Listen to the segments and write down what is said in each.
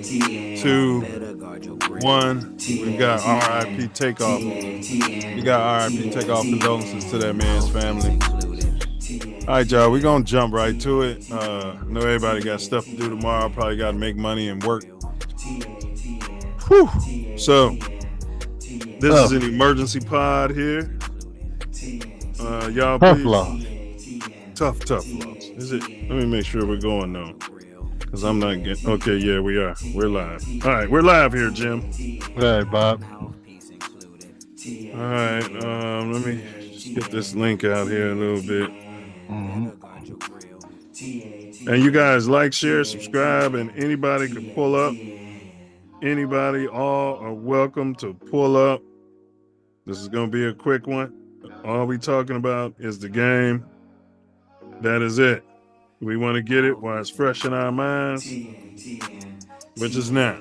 2, 1. We got RIP Takeoff. We got RIP Takeoff. Condolences to that man's family. All right, y'all, we're going to jump right to it. I know everybody got stuff to do tomorrow. Probably got to make money and work. Whew. So, this is an emergency pod here. Y'all, please. Tough loss. Is it? Let me make sure we're going, though. Because I'm not getting... Okay, yeah, we are. We're live. All right, we're live here, Jim. All right, Bob. All right, let me just get this link out here a little bit. And you guys like, share, subscribe, and anybody can pull up. Anybody, all are welcome to pull up. This is going to be a quick one. All we talking about is the game. That is it. We want to get it while it's fresh in our minds, which is now.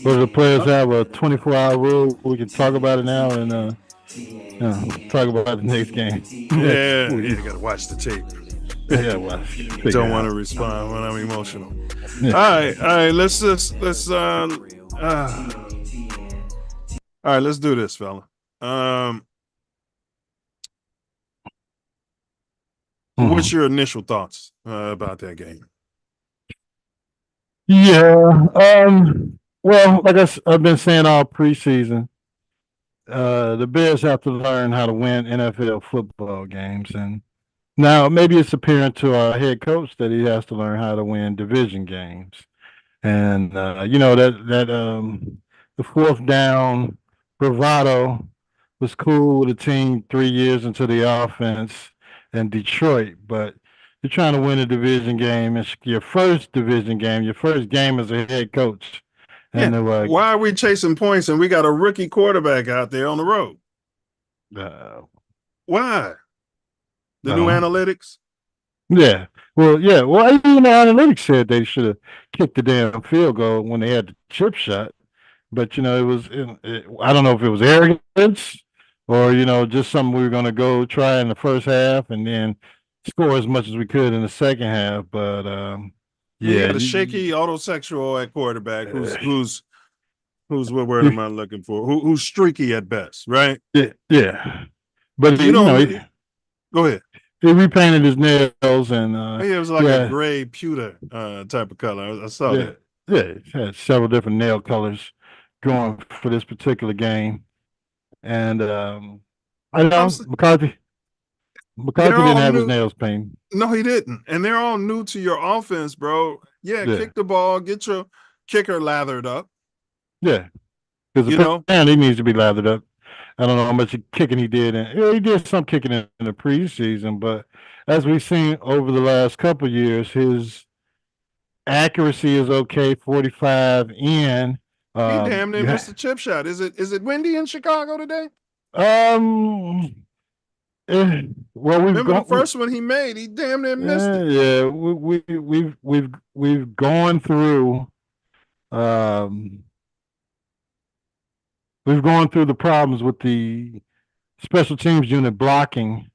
Well, the players have a 24-hour rule. We can talk about it now and talk about the next game. Yeah, you got to watch the tape. Yeah, don't want to respond when I'm emotional. Yeah. All right. Let's all right, let's do this, fella. What's your initial thoughts about that game? Yeah. Well, like I've been saying all preseason, the Bears have to learn how to win NFL football games, and now maybe it's apparent to our head coach that he has to learn how to win division games. And the fourth down bravado was cool with a team 3 years into the offense in Detroit, but you're trying to win a division game. It's your first division game, your first game as a head coach. And yeah. Why are we chasing points and we got a rookie quarterback out there on the road? Why? The new analytics? Yeah. Well, yeah. Well, even the analytics said they should have kicked the damn field goal when they had the chip shot. But, I don't know if it was arrogance or, just something we were going to go try in the first half and then score as much as we could in the second half. But, yeah. The shaky autosexual at quarterback who's what word am I looking for? Who's streaky at best, right? Yeah. But, go ahead. He repainted his nails and it was like a gray pewter type of color. I saw that. Yeah, he had several different nail colors going for this particular game. And I know McCarthy didn't have his nails painted. No, he didn't. And they're all new to your offense, bro. Yeah, kick the ball, get your kicker lathered up. Yeah. Because he needs to be lathered up. I don't know how much kicking he did. He did some kicking in the preseason, but as we've seen over the last couple of years, his accuracy is okay, 45 in. He damn near missed the chip shot. Is it windy in Chicago today? Well, remember the first one he made. He damn near missed it. Yeah, we've gone through. We've gone through the problems with the special teams unit blocking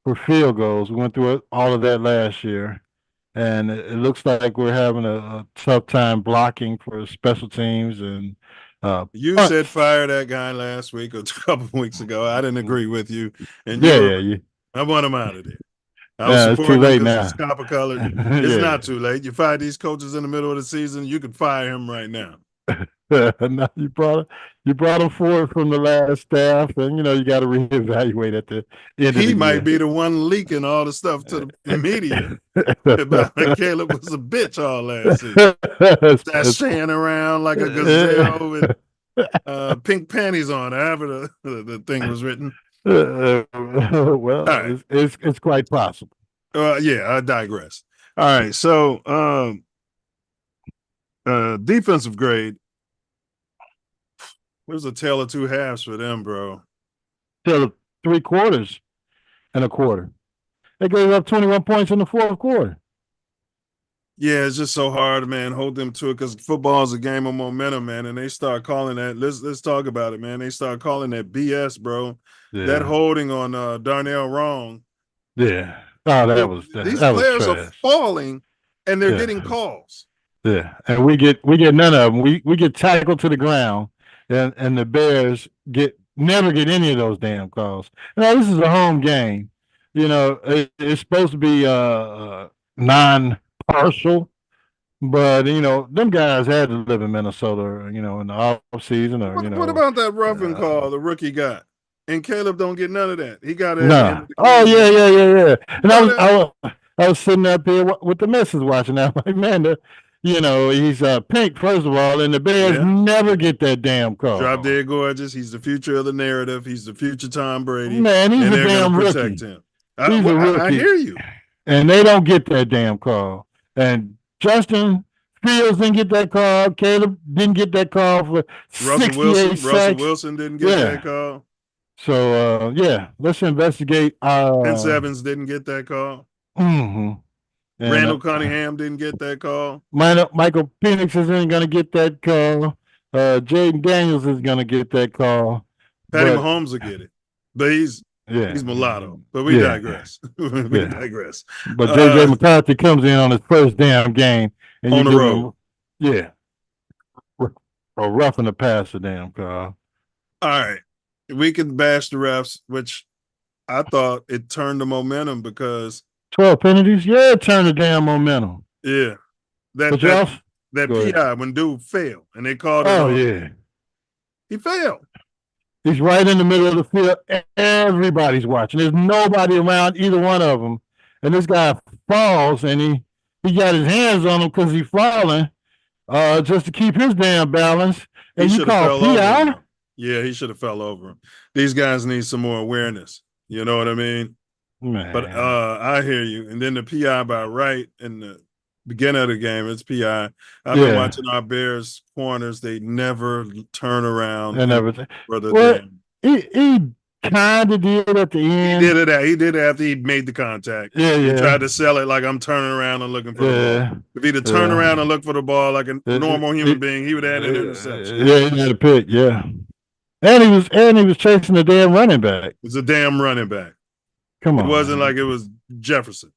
for field goals. We went through all of that last year, and it looks like we're having a tough time blocking for special teams. And you said fire that guy last week or a couple of weeks ago. I didn't agree with you. And I want him out of there. It's too late now. It's copper colored. It's not too late. You fire these coaches in the middle of the season, you could fire him right now. No, you brought him forward from the last staff, and you got to reevaluate at the end of the year. He might be the one leaking all the stuff to the media about Caleb was a bitch all last season. Sashaying around like a gazelle with pink panties on after the thing was written. Well, right. It's quite possible. Yeah, I digress. All right, so defensive grade. It was a tale of two halves for them, bro. Tale of 3 quarters and a quarter. They gave up 21 points in the fourth quarter. Yeah, it's just so hard, man. Hold them to it because football is a game of momentum, man. And they start calling that. Let's talk about it, man. They start calling that BS, bro. Yeah. That holding on Darnell wrong. Yeah. Oh, these players are falling and they're getting calls. Yeah, and we get none of them. We get tackled to the ground, and the Bears never get any of those damn calls. Now this is a home game. It's supposed to be non-partial, but them guys had to live in Minnesota, in the off season, or What about that roughing call the rookie got? And Caleb don't get none of that. He got it at the end no. of the Oh game. yeah. And Know that? I was sitting up here with the missus watching that. Like, man, he's pink first of all, and the Bears Yeah. never get that damn call. Drop dead gorgeous. He's the future of the narrative. He's the future Tom Brady. Man, he's and a they're damn gonna rookie. protect him. He's a rookie. I hear you. And they don't get that damn call. And Justin Fields didn't get that call. Caleb didn't get that call for 68 sacks. Russell Wilson didn't get that call. So let's investigate. Vince Evans didn't get that call. Mm-hmm. Randall Cunningham didn't get that call. Michael Penix isn't going to get that call. Jaden Daniels is going to get that call. Patty Mahomes will get it, but he's mulatto. But we digress. We digress. But JJ McCarthy comes in on his first damn game and on the road. Or roughing the passer damn call. All right, we can bash the refs, which I thought it turned the momentum because 12 penalties. Yeah, it turned the damn momentum. Yeah, that PI when dude failed and they called it. Oh yeah, he failed. He's right in the middle of the field. Everybody's watching. There's nobody around either one of them. And this guy falls, and he got his hands on him because he's falling, just to keep his damn balance. And you call PI? Yeah, he should have fell over him. These guys need some more awareness. You know what I mean? Man. But I hear you. And then the PI by right in the beginning of the game, it's PI. I've been watching our Bears corners. They never turn around. And everything. He kind of did at the end. He did it after he made the contact. He tried to sell it like I'm turning around and looking for the ball. If he'd have turned around and looked for the ball like a normal human being, he would have had an interception. Yeah, he had a pick, And he was chasing the damn running back. It was a damn running back. Come on. It wasn't like it was Jefferson.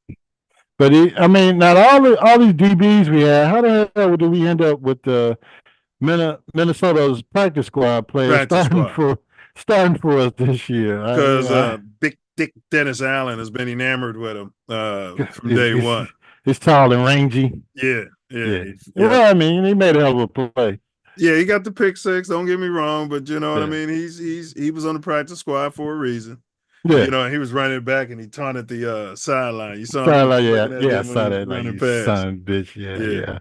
But not all these DBs we had. How the hell did we end up with Minnesota's practice squad players starting for us this year? Because Big Dick Dennis Allen has been enamored with him from day one. He's tall and rangy. Yeah. Well, he made a hell of a play. Yeah, he got the pick six. Don't get me wrong, but you know what I mean. He was on the practice squad for a reason. Yeah, he was running back and he taunted the sideline. You saw sideline, I saw that. Like, you son of a bitch. Yeah.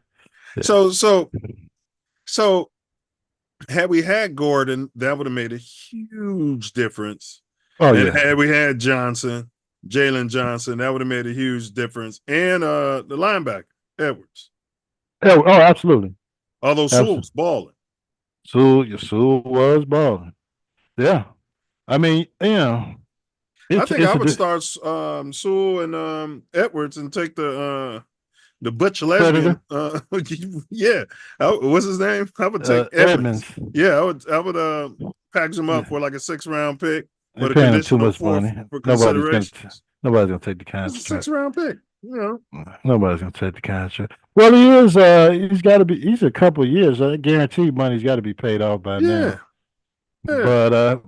So had we had Gordon, that would have made a huge difference. Oh, and had we had Jalen Johnson, that would have made a huge difference. And the linebacker, Edwards. Oh, absolutely. Although Sewell was balling. Sewell was balling. Yeah. I think I would start Sewell and Edwards and take the butch lesbian. What's his name? I would take Edmonds. Yeah, I would package him up for like a 6th-round pick. But paying too much money. Nobody's gonna take the contract. It's a 6th-round pick. Nobody's gonna take the contract. Well, he is. He's a couple of years. Guaranteed money's got to be paid off by now. But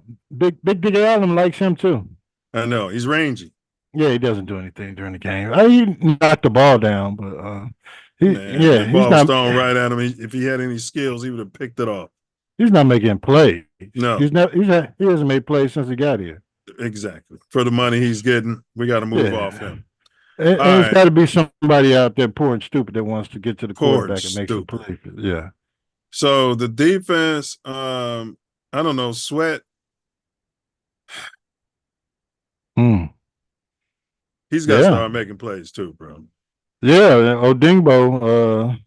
Big Allen likes him too. I know he's rangy. Yeah, he doesn't do anything during the game. He knocked the ball down, but the ball was thrown right at him. If he had any skills, he would have picked it off. He's not making plays. No, he hasn't made plays since he got here. Exactly. For the money he's getting, we got to move off him. And it's got to be somebody out there poor and stupid that wants to get to the quarterback and make some plays. Yeah. So the defense, I don't know, Sweat. He's got to start making plays too, bro. Yeah, Odingbo.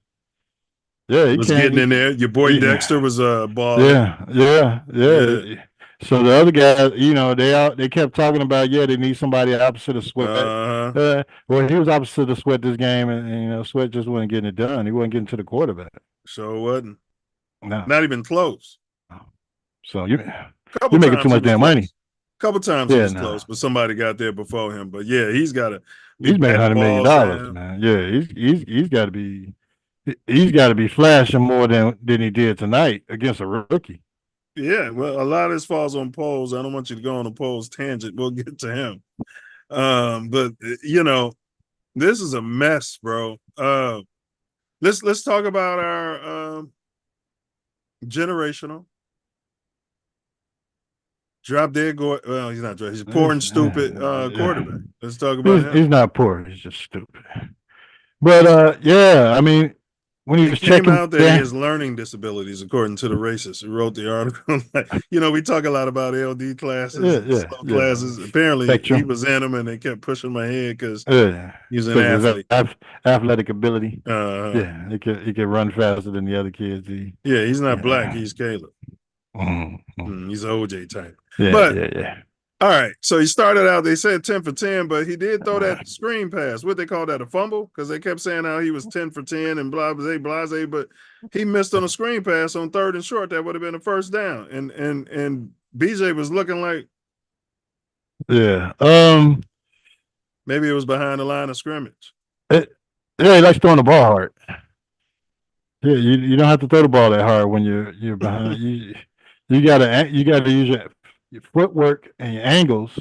He was getting in there. Your boy Dexter was balling. Yeah. So the other guys, they kept talking about they need somebody opposite of Sweat. Well, he was opposite of Sweat this game, and Sweat just wasn't getting it done. He wasn't getting to the quarterback. So wasn't. No. Not even close. So you're making too much damn money. Couple times he was close, but somebody got there before him. But he's got to. He's made $100 million, man. Yeah, he's got to be. He's got to be flashing more than he did tonight against a rookie. Yeah, well, a lot of this falls on Poles. I don't want you to go on a Poles tangent. We'll get to him. But this is a mess, bro. Let's talk about our generational drop dead. Well, he's not. He's a poor and stupid quarterback. Let's talk about him. He's not poor. He's just stupid. But yeah, I mean, when he was came out that he has learning disabilities, according to the racist who wrote the article. We talk a lot about LD classes, slow classes. Apparently, he was in them, and they kept pushing my head because he's an athlete. Athletic ability. Yeah, he could run faster than the other kids. He's not black. He's Caleb. He's an OJ type. Yeah. All right, so he started out, they said 10 for 10, but he did throw that screen pass. What they call that, a fumble? Because they kept saying how he was 10 for 10 and blah, blah, blah, blah, but he missed on a screen pass on 3rd and short. That would have been a first down. And BJ was looking like... Yeah. Maybe it was behind the line of scrimmage. He likes throwing the ball hard. Yeah, you don't have to throw the ball that hard when you're behind. you gotta use your footwork and your angles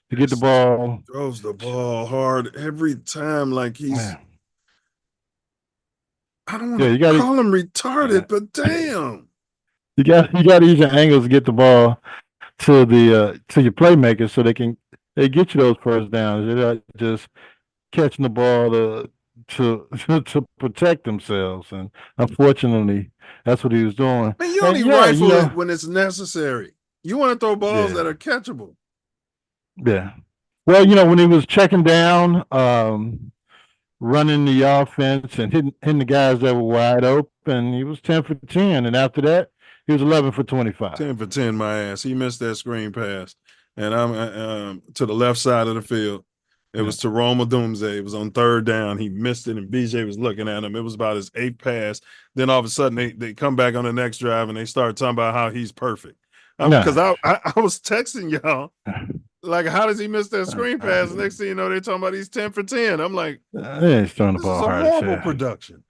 to get the ball. Throws the ball hard every time, like he's. Man. I don't want to call him retarded, but damn. You got to use your angles to get the ball to your playmakers so they get you those first downs. They're not just catching the ball to protect themselves, and unfortunately, that's what he was doing. Man, you only rifle it when it's necessary. You want to throw balls that are catchable. Yeah. Well, when he was checking down, running the offense and hitting the guys that were wide open, he was 10 for 10. And after that, he was 11 for 25. 10 for 10, my ass. He missed that screen pass. And I'm to the left side of the field. It was to Roma Doomsday. It was on 3rd down. He missed it, and BJ was looking at him. It was about his 8th pass. Then all of a sudden, they come back on the next drive, and they start talking about how he's perfect. Because I was texting y'all, like, how does he miss that screen pass? Next thing you know, they're talking about he's 10 for 10. I'm like, he's throwing the ball hard. This is a horrible production.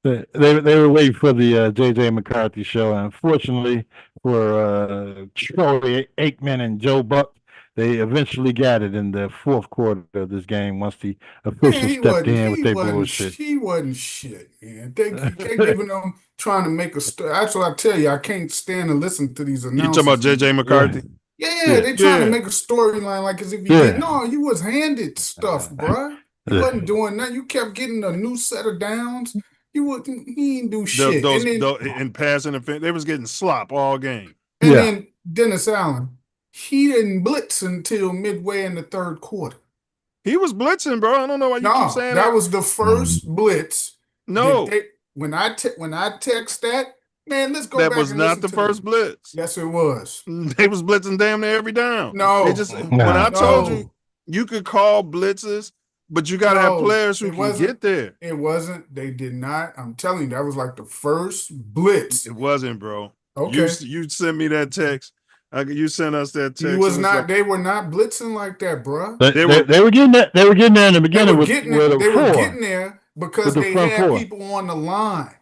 They were waiting for the J.J. McCarthy show. And unfortunately for Troy Aikman and Joe Buck, they eventually got it in the 4th quarter of this game once the officials stepped in with their bullshit. He wasn't shit, man. They giving them trying to make a story. That's what I tell you. I can't stand and listen to these announcements. You talking about J.J. McCarthy? Yeah, they trying to make a storyline like as if you did. No, you was handed stuff, bruh. You wasn't doing that. You kept getting a new set of downs. He didn't do shit. In passing offense, they was getting slop all game. And then Dennis Allen, he didn't blitz until midway in the 3rd quarter. He was blitzing, bro. I don't know why you keep saying that. That was the first blitz. No. When I text that, man, let's go back. That was not the first blitz. Yes, it was. They was blitzing damn near every down. No. When I told you could call blitzes, but you got to have players who can get there. It wasn't. They did not. I'm telling you, that was like the first blitz. It wasn't, bro. Okay. You sent me that text. You sent us that text. He was not. Like, they were not blitzing like that, bro. They were getting that. They were getting there in the beginning. They were getting there because they had people on the line.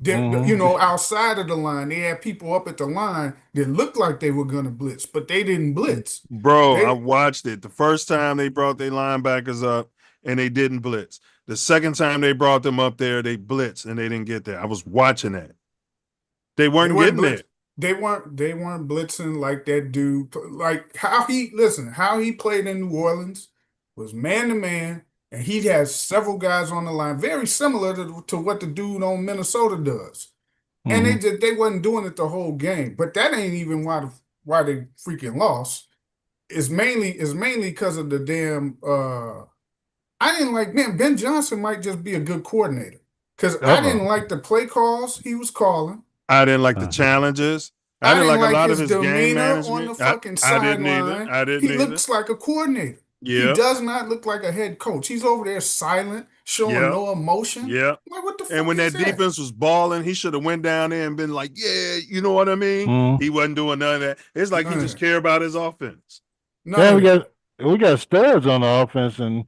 Outside of the line, they had people up at the line that looked like they were going to blitz, but they didn't blitz. Bro, I watched it. The first time they brought their linebackers up and they didn't blitz. The second time they brought them up there, they blitzed and they didn't get there. I was watching that. They weren't getting there. They weren't blitzing like that dude. Like how he played in New Orleans was man to man, and he has several guys on the line, very similar to what the dude on Minnesota does. And they wasn't doing it the whole game. But that ain't even why they freaking lost. It's mainly because of the damn I didn't like, man, Ben Johnson might just be a good coordinator. Because I didn't like the play calls he was calling. I didn't like the challenges. I didn't like a lot of his game management. On the fucking sideline. I didn't either. He looks like a coordinator. Yeah. He does not look like a head coach. He's over there silent, showing no emotion. Yeah. Like, what the fuck and when that defense was balling, he should have went down there and been like, yeah, you know what I mean? He wasn't doing none of that. It's like he just cared about his offense. Yeah, we got studs on the offense, and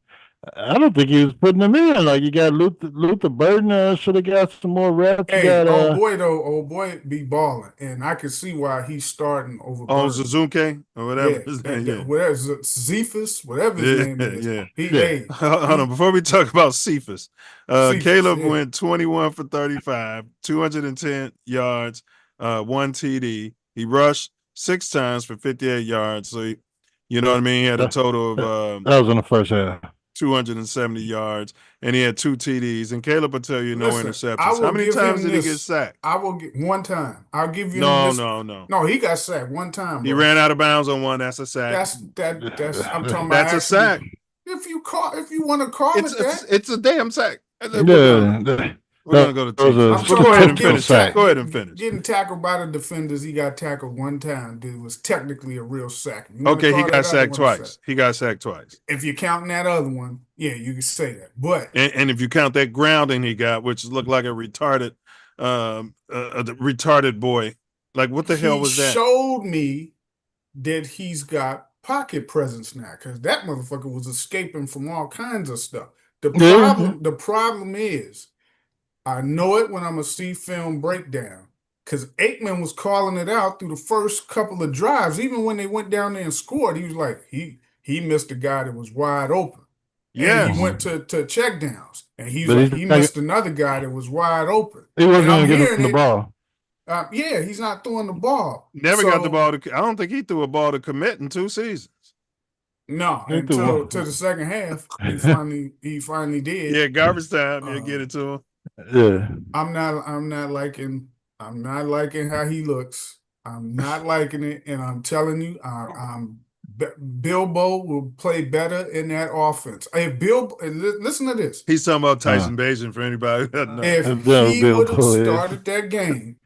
I don't think he was putting them in. Like you got Luther Burden should have got some more reps. You Hey, got old boy be balling, and I can see why he's starting over Oh, Bird. Suzuki or whatever Yeah, his name. that Yeah, whatever Cephas, whatever his yeah, name is. yeah. yeah. Hold on, before we talk about Cephas, Cephas, Caleb yeah. went 21 for 35, 210 yards, 1 TD. He rushed 6 times for 58 yards. So, you know what I mean? He had a That, total that of was in the first half. 270 yards, and he had 2 TDs. And Caleb will tell you no Listen, I interceptions. How will many give times him did he get this. sacked? I will get one time. I'll give him No, this. no, no. No, he got sacked one time, He bro. ran out of bounds on one. That's a sack. That's I'm talking about That's a actually. sack. If you want to call it that, It's a damn sack. Yeah, We're gonna go to that was teachers. I'm But a go talking ahead about and potential finish. sack. Go ahead and finish. getting tackled by the defenders. He got tackled one time. It was technically a real sack. If you want to Okay, he call got that other sacked one a sack. twice. He got sacked twice. If you're counting that other one, yeah, you can say that. But And if you count that grounding he got, which looked like a retarded, the retarded boy, like what the hell he was that? showed me that he's got pocket presence now, because that motherfucker was escaping from all kinds of stuff. The problem is, I know it when I'm gonna see film breakdown, because Aikman was calling it out through the first couple of drives. Even when they went down there and scored, he was like, he missed a guy that was wide open. And he Yes, went to check downs, and he's But like, he missed another guy that was wide open. he wasn't And I'm going to hearing get the it. ball. Yeah, he's not throwing the ball. never got the ball. I don't think he threw a ball to commit in 2 seasons. No, He threw until one. to the second half, he finally did. Yeah, garbage time. Yeah, get it to him. Yeah. I'm not liking how he looks. I'm not liking it, and I'm telling you, Bilbo will play better in that offense. Listen to this. He's talking about Tyson Bagent for anybody who doesn't know. If he would have started that game,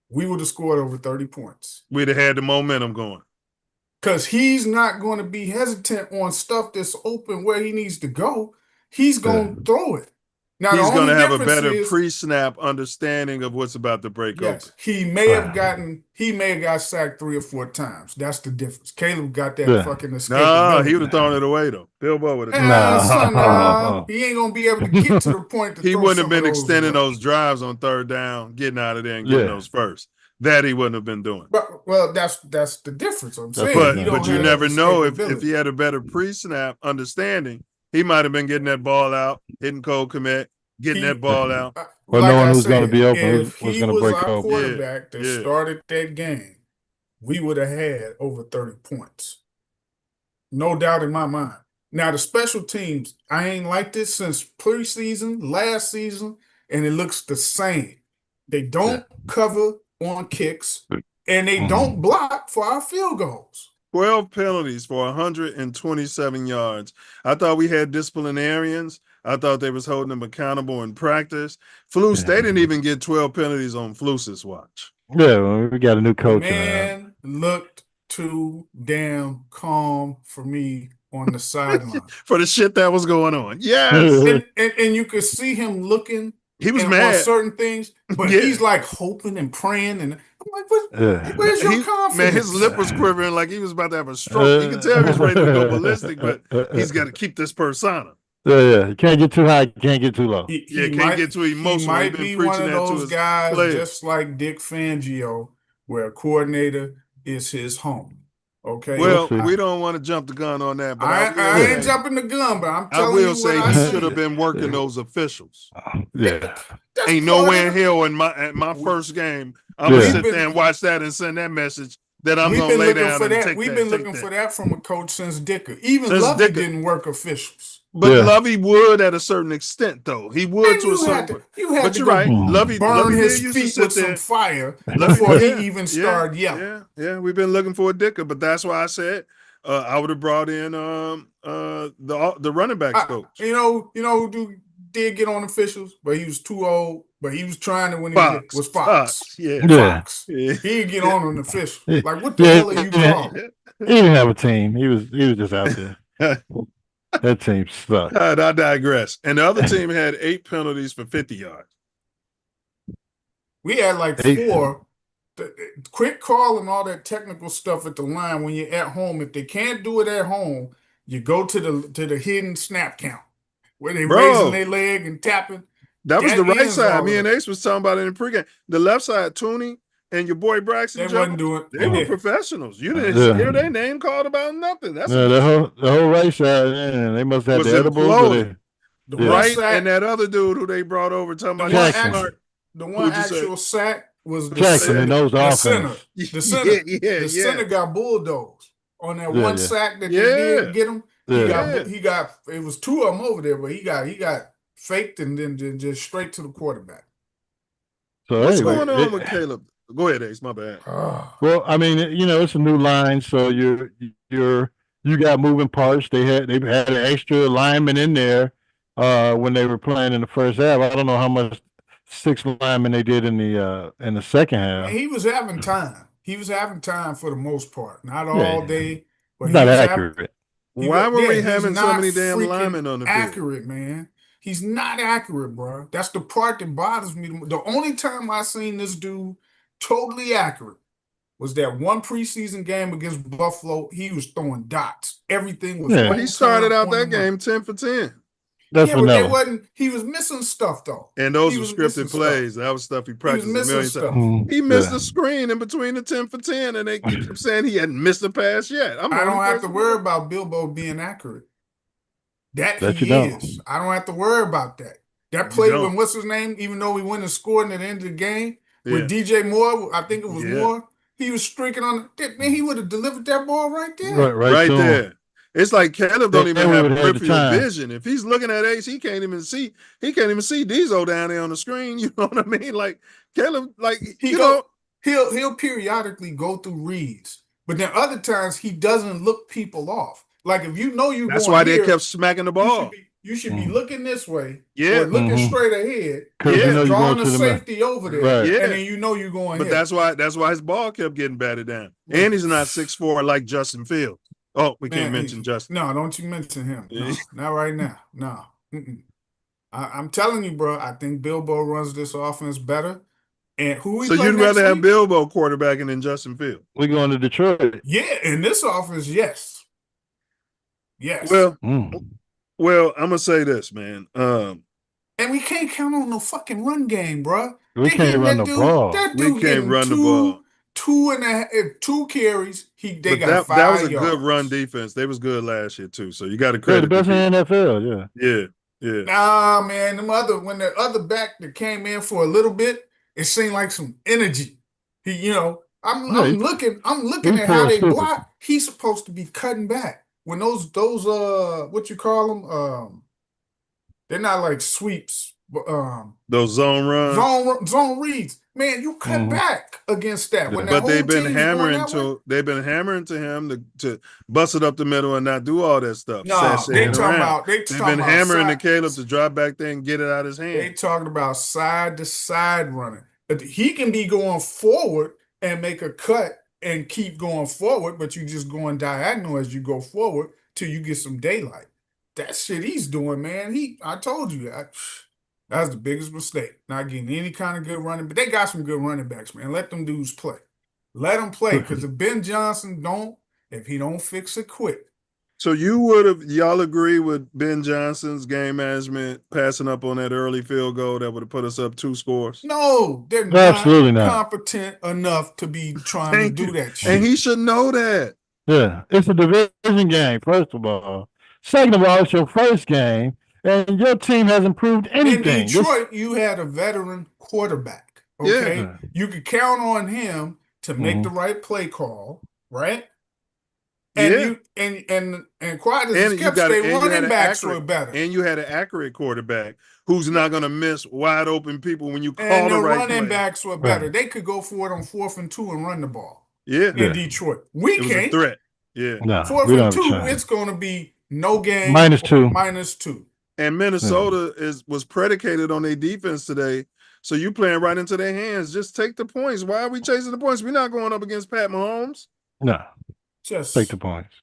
we would have scored over 30 points. We'd have had the momentum going. Because he's not going to be hesitant on stuff that's open where he needs to go. He's going to throw it. Now, He's going to have a better is, pre-snap understanding of what's about to break open. He may have got sacked 3 or 4 times. That's the difference. Caleb got that fucking escape. No, he would have thrown it away though. Bilbo would have thrown it. He ain't gonna be able to get to the point to he throw wouldn't have been those extending those drives on third down, getting out of there and getting those first. That he wouldn't have been doing. But that's the difference. I'm saying. But you never know if he had a better pre-snap understanding. He might have been getting that ball out, hitting cold commit, getting that ball out. Well, like no one I was going to said, be open if was he going to was break our open. quarterback that started that game, we would have had over 30 points. No doubt in my mind. Now, the special teams, I ain't like this since preseason, last season, and it looks the same. They don't cover on kicks, and they don't block for our field goals. 12 penalties for 127 yards. I thought we had disciplinarians. I thought they was holding them accountable in practice. Flus, they didn't even get 12 penalties on Flus's watch. Yeah, well, we got a new coach. Man looked too damn calm for me on the sideline. For the shit that was going on. Yes. and you could see him looking. He was mad on certain things, but he's like hoping and praying, and I'm like, where's your confidence? Man, his lip was quivering like he was about to have a stroke. You can tell he's ready to go ballistic, but he's got to keep this persona. Yeah, you can't get too high, you can't get too low. Can't get too emotional. He might be one of those guys, just like Dick Fangio, where a coordinator is his home. Okay. Well, we don't want to jump the gun on that, but I ain't jumping the gun, but I'm telling you, I will say he should have been working those officials. Yeah. Ain't nowhere in hell at my first game. I'm gonna sit there and watch that and send that message that I'm gonna lay down and take that. We've been looking for that from a coach since Dicker. Even Lovey didn't work officials. But Lovey would at a certain extent, though. He would to a certain point. But you're right. Lovey burn his feet with some fire before he even started yelling. Yeah, we've been looking for a Dicker, but that's why I said I would have brought in the running backs coach. You know who did get on officials, but he was too old. But he was trying to when Fox. He was Fox. Fox. He'd get on an official. Like, what the hell are you calling? He didn't have a team. He was just out there. That team sucked. I digress. And the other team had 8 penalties for 50 yards. We had like 4. Quick call and all that technical stuff at the line when you're at home. If they can't do it at home, You go to the hidden snap count where they Bro. raising their leg and tapping. That was the right ends side. all Me of and it. Ace was talking about it in pregame. The left side, Tooney and your boy Braxton They wasn't Jones, doing. they were Yeah. professionals. You didn't Yeah. hear their name called about nothing. That's Yeah, the whole right side, yeah, they must have was the edibles. imploding. The Yeah. one Right, sack, and that other dude who they brought over talking the about one, he's Jackson. smart. the one Who'd you say? actual sack was Jackson, he knows the the offense. center. The center. Yeah, The center got bulldozed on that Yeah, one yeah. sack that Yeah. they did get him. Yeah. He got. It was two of them over there, but he got faked and then just straight to the quarterback. So What's anyway, going on with Caleb? Go ahead, Ace. My bad. Well, I mean, it's a new line, so you got moving parts. They've had an extra lineman in there when they were playing in the first half. I don't know how much 6 linemen they did in the second half. And he was having time. He was having time for the most part. Not all day, but not he was accurate. Why were we he's having so not many damn freaking linemen on the field? accurate, man. He's not accurate, bro. That's the part that bothers me. The only time I seen this dude totally accurate was that one preseason game against Buffalo. He was throwing dots. Everything was. Well, he started out that game 10 for 10. That's yeah, but it wasn't. He was missing stuff though. And those He were was scripted missing plays. stuff. That was stuff he He was practiced a missing million stuff. times. He missed a screen in between the 10 for 10, and they kept saying he hadn't missed a pass yet. I don't have to worry about Bilbo being accurate. That he don't. is. I don't have to worry about that. That play when what's his name, even though he went and scored at the end of the game with DJ Moore, I think it was Moore. He was streaking on it. Man, he would have delivered that ball right there. Right there. It's like Caleb don't even have peripheral time. vision. If he's looking at Ace, he can't even see Diesel down there on the screen. You know what I mean? Like Caleb, like he'll periodically go through reads, but then other times he doesn't look people off. Like if you know that's why they kept smacking the ball. You should be looking this way, or looking straight ahead. Drawing the safety over there, and then you know you're going. But that's why his ball kept getting batted down, and he's not 6'4" like Justin Fields. Oh, we can't mention Justin. No, don't you mention him. No, not right now. No. I'm telling you, bro, I think Bilbo runs this offense better. And so you'd rather have Bilbo quarterbacking than Justin Fields? We're going to Detroit. Yeah, in this offense, yes. Yes. Well, I'm going to say this, man. And we can't count on no fucking run game, bro. We can't run the ball. That dude we can't run the ball. 2 carries. They got 5 That was a yards. good run defense. They was good last year too. So you got to credit the best in the NFL. Yeah. Nah, man. When the other back that came in for a little bit, it seemed like some energy. I'm looking at how they block. He's supposed to be cutting back when those what you call them? They're not like sweeps, but those zone runs, zone reads. Man, you cut back against that. When that but they've been hammering to him to bust it up the middle and not do all that stuff. No, they've been hammering to Caleb to drop back there and get it out of his hand. They talking about side to side running. He can be going forward and make a cut and keep going forward, but you just going diagonal as you go forward till you get some daylight. That shit he's doing, man. I told you that. That's the biggest mistake. Not getting any kind of good running, but they got some good running backs, man. Let them dudes play. Let them play, because if Ben Johnson if he don't fix it quick. So y'all agree with Ben Johnson's game management, passing up on that early field goal that would have put us up 2 scores? No, they're absolutely not competent enough to be trying to do that shit. And he should know that. Yeah, it's a division game, first of all. Second of all, it's your first game. And your team hasn't proved anything. In Detroit, you had a veteran quarterback. Okay, you could count on him to make the right play call, right? And quiet as kept, their running backs were better. And you had an accurate quarterback who's not going to miss wide open people when you call the the right running play. backs were better. They could go for it on 4th and 2 and run the ball. In Detroit, we it was can't. a threat. Yeah, no, 4th and 2, it's going to be no game. -2. And Minnesota was predicated on their defense today. So you playing right into their hands. Just take the points. Why are we chasing the points? We're not going up against Pat Mahomes. No. Just take the points.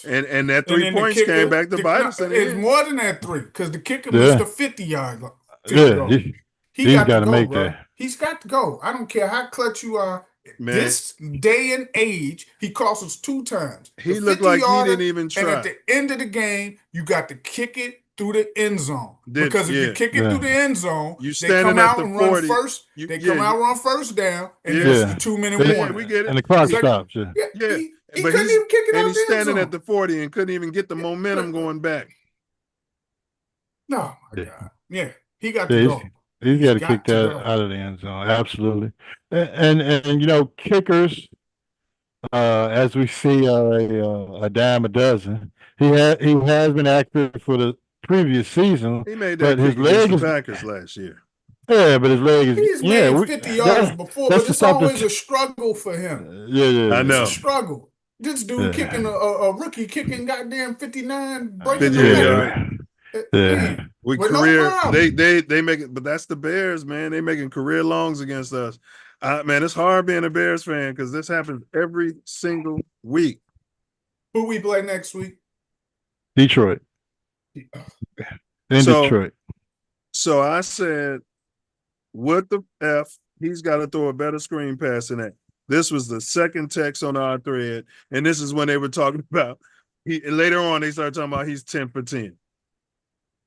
And that 3 points came back to bite us. It's more than that 3, because the kicker missed the 50-yard line. He's got to make bro. that. He's got to go. I don't care how clutch you are. Man. This day and age, he cost us 2 times. He looked like he didn't even try. And at the end of the game, you got to kick it through the end zone. Because if you kick it through the end zone, they come out and run first. They come out and run first down, and then it's the 2-minute warning. We get it. And the clock stops. He couldn't even kick it out. And he's standing at the 40 and couldn't even get the momentum going back. No, my God. Yeah, he got to go. He's got to kick that out of the end zone. Absolutely. And kickers, as we see, are a dime a dozen. He has been active for the previous season. He made that kick against the Packers last year. Yeah, but his leg is. He's made 50 yards before, but it's always a struggle for him. Yeah. I know. It's a struggle. This dude kicking a rookie kicking goddamn 59, breaking Yeah. With career, they make it, but that's the Bears, man. They making career longs against us. Man, it's hard being a Bears fan because this happens every single week. Who we play next week? Detroit. Detroit. So I said, what the F? He's got to throw a better screen pass than that. This was the second text on our thread, and this is when they were talking about. Later on, they started talking about he's 10 for 10.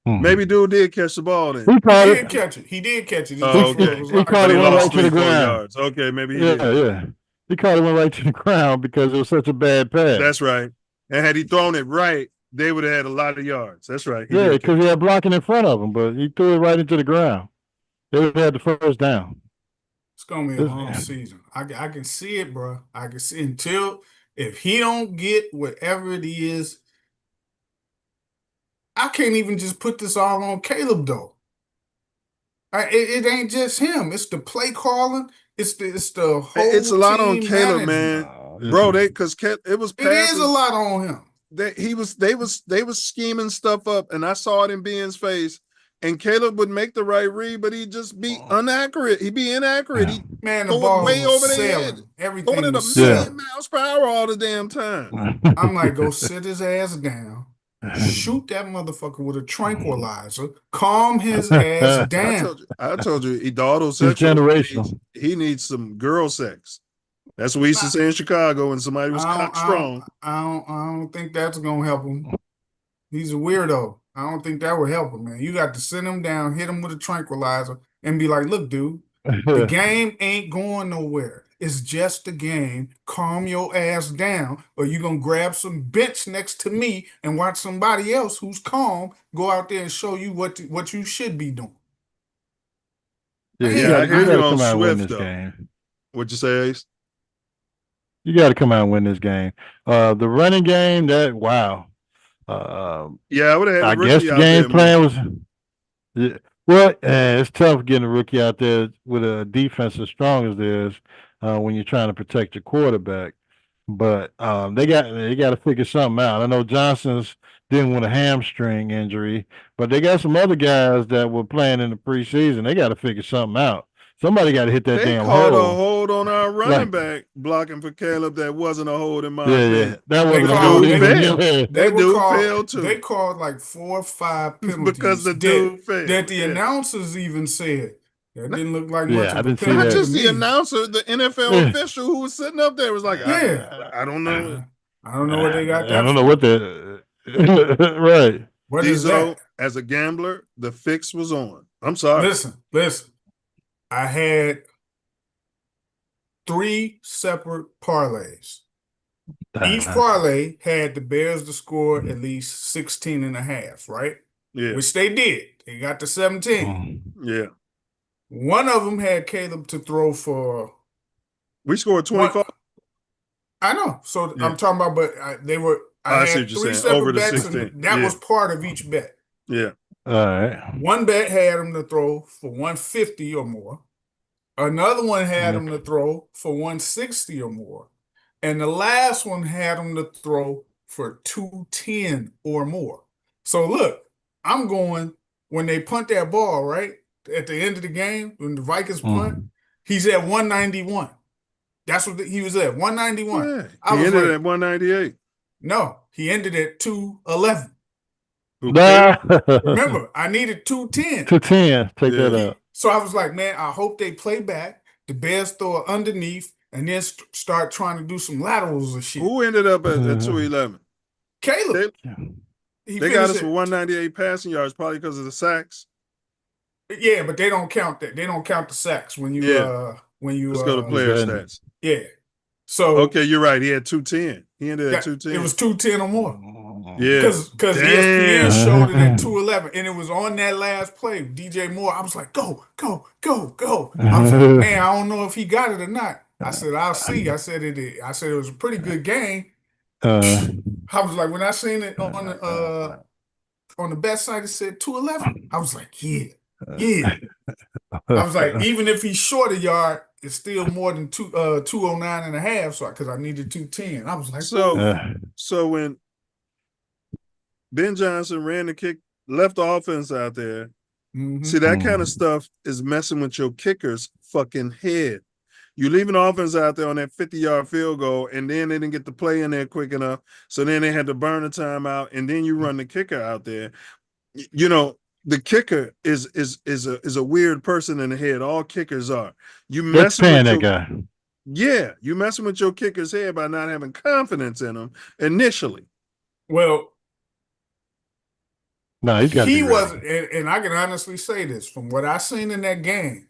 Maybe dude did catch the ball then. He did catch it. He did catch it. Oh, okay. He caught it right to the ground. Okay, maybe he did. Yeah. He caught it right to the ground because it was such a bad pass. That's right. And had he thrown it right, they would have had a lot of yards. That's right. Yeah, because he had blocking in front of him, but he threw it right into the ground. They would have had the first down. It's gonna be a long season. I can see it, bro. I can see until if he don't get whatever it is. I can't even just put this all on Caleb though. It ain't just him. It's the play calling. It's the whole. It's a lot on Caleb, man, bro. Because it was. It is a lot on him. They was scheming stuff up, and I saw it in Ben's face. And Caleb would make the right read, but he'd just be inaccurate. He'd be inaccurate. He the ball way over their head. Everything going at 1,000,000 miles per hour all the damn time. I'm like, go sit his ass down. Shoot that motherfucker with a tranquilizer. Calm his ass down. I told you, the autosexual. He needs some girl sex. That's what we used to say in Chicago when somebody was cock strong. I don't think that's gonna help him. He's a weirdo. I don't think that would help him, man. You got to sit him down, hit him with a tranquilizer, and be like, look, dude, the game ain't going nowhere. It's just a game. Calm your ass down, or you're going to grab some bench next to me and watch somebody else who's calm go out there and show you what you should be doing. I hear you on Swift, though. What'd you say, Ace? You got to come out and win this game. The running game, wow. I would have had I guess the game plan was. Well, it's tough getting a rookie out there with a defense as strong as theirs when you're trying to protect your quarterback. But they got to figure something out. I know Johnson's dealing with a hamstring injury, but they got some other guys that were playing in the preseason. They got to figure something out. Somebody got to hit that damn hole. They called a hold on our running back blocking for Caleb. That wasn't a hold in my opinion. That wasn't a hold. That dude failed too. They called like 4 or 5 penalties because the dude failed. That the announcers even said. That didn't look like much of a penalty. Not just the announcer, the NFL official who was sitting up there was like, I don't know. I don't know what they got that. I don't know what the right. What is that? As a gambler, the fix was on. I'm sorry. Listen. I had 3 separate parlays. Each parlay had the Bears to score at least 16 and a half, right? Yeah. Which they did. They got to 17. Yeah. One of them had Caleb to throw for. We scored 25. I know. So I'm talking about, but I had 3 separate bets, and that was part of each bet. Yeah. All right. One bet had him to throw for 150 or more. Another one had him to throw for 160 or more. And the last one had him to throw for 210 or more. So look, I'm going, when they punt that ball, right? At the end of the game, when the Vikes punt, he's at 191. That's what he was at, 191. Yeah. He ended at 198. No, he ended at 211. Remember, I needed 210. 210. Take that out. So I was like, man, I hope they play back. The Bears throw it underneath, and then start trying to do some laterals and shit. Who ended up at 211? Caleb. They got us for 198 passing yards, probably because of the sacks. Yeah, but they don't count that. They don't count the sacks when you Let's go to player stats. Yeah. So okay, you're right. He had 210. He ended at 210. It was 210 or more. Yeah. Because ESPN showed it at 211, and it was on that last play. DJ Moore, I was like, go, go, go, go. I was like, man, I don't know if he got it or not. I said, I'll see. I said it was a pretty good game. I was like, when I seen it on the best site, it said 211. I was like, yeah. I was like, even if he's short a yard, it's still more than 209 and a half. So because I needed 210. I was like, so when Ben Johnson ran the kick, left the offense out there, see, that kind of stuff is messing with your kicker's fucking head. You leave an offense out there on that 50-yard field goal, and then they didn't get the play in there quick enough. So then they had to burn the timeout, and then you run the kicker out there. You know, the kicker is a weird person in the head. All kickers are. You messing with that guy. Yeah, you messing with your kicker's head by not having confidence in him initially. Well, no, he wasn't, and I can honestly say this from what I seen in that game.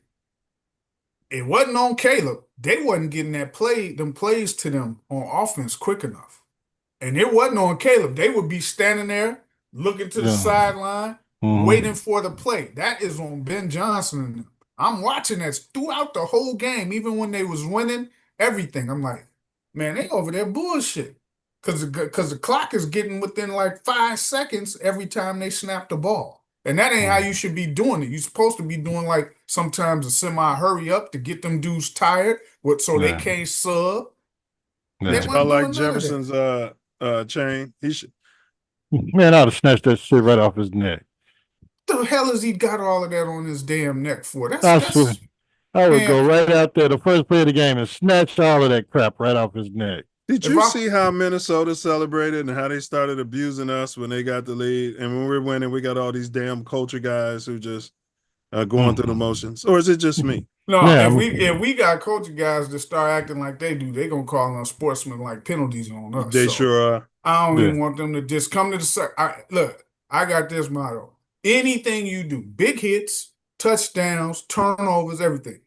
It wasn't on Caleb. They wasn't getting them plays to them on offense quick enough. And it wasn't on Caleb. They would be standing there looking to the sideline, waiting for the play. That is on Ben Johnson. I'm watching that throughout the whole game, even when they was winning everything. I'm like, man, they over there bullshit. Because the clock is getting within like 5 seconds every time they snap the ball. And that ain't how you should be doing it. You're supposed to be doing like sometimes a semi-hurry up to get them dudes tired so they can't sub. I like Jefferson's chain. He should. Man, I'd have snatched that shit right off his neck. The hell has he got all of that on his damn neck for? I would go right out there the first play of the game and snatch all of that crap right off his neck. Did you see how Minnesota celebrated and how they started abusing us when they got the lead? And when we're winning, we got all these damn culture guys who just going through the motions. Or is it just me? No, if we got culture guys that start acting like they do, they're going to call on sportsmen like penalties on us. They sure are. I don't even want them to just come to the look, I got this motto. Anything you do, big hits, touchdowns, turnovers, everything.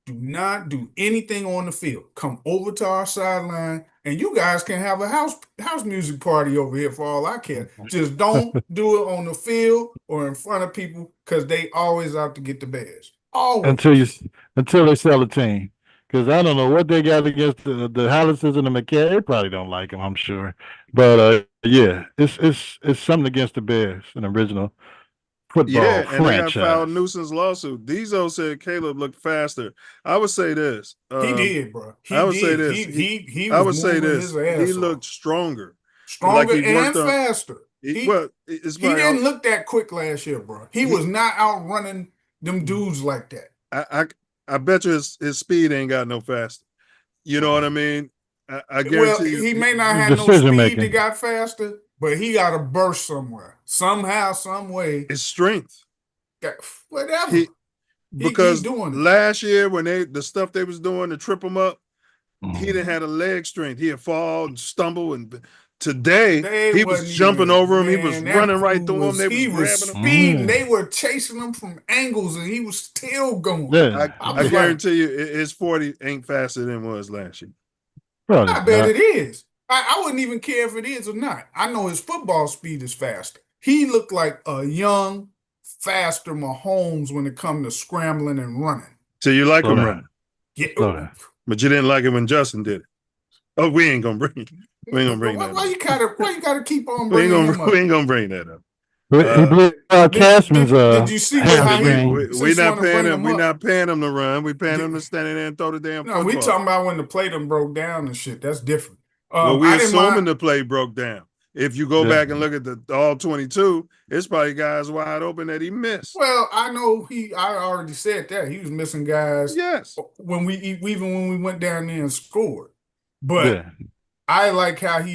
Do not do anything on the field. Come over to our sideline, and you guys can have a house music party over here for all I care. Just don't do it on the field or in front of people because they always out to get the Bears. Always. Until they sell a team. Because I don't know what they got against the Hallises and the McKay. They probably don't like them, I'm sure. But yeah, it's something against the Bears, an original football franchise. And they got filed a nuisance lawsuit. Diesel said Caleb looked faster. I would say this. He did, bro. I would say this. He I would say this. He looked stronger. Stronger and faster. He didn't look that quick last year, bro. He was not outrunning them dudes like that. I bet you his speed ain't got no faster. You know what I mean? I guarantee you. He may not have no speed that got faster, but he got a burst somewhere. Somehow, some way. It's strength. Whatever. Because last year when the stuff they was doing to trip him up, he didn't have a leg strength. He'd fall and stumble. And today he was jumping over him. He was running right through him. They was grabbing him. Speeding. They were chasing him from angles, and he was still going. Yeah. I guarantee you, his 40 ain't faster than it was last year. I bet it is. I wouldn't even care if it is or not. I know his football speed is faster. He looked like a young, faster Mahomes when it comes to scrambling and running. So you like him running? Yeah. But you didn't like it when Justin did it. Oh, we ain't gonna bring that. Why you gotta keep on bringing him up? We ain't gonna bring that up. Did you see how we not paying him? We not paying him to run. We paying him to stand in there and throw the damn football. No, we talking about when the play done broke down and shit. That's different. Well, we assuming the play broke down. If you go back and look at the all 22, it's probably guys wide open that he missed. Well, I know I already said that he was missing guys. Yes. When we went down there and scored, but I like how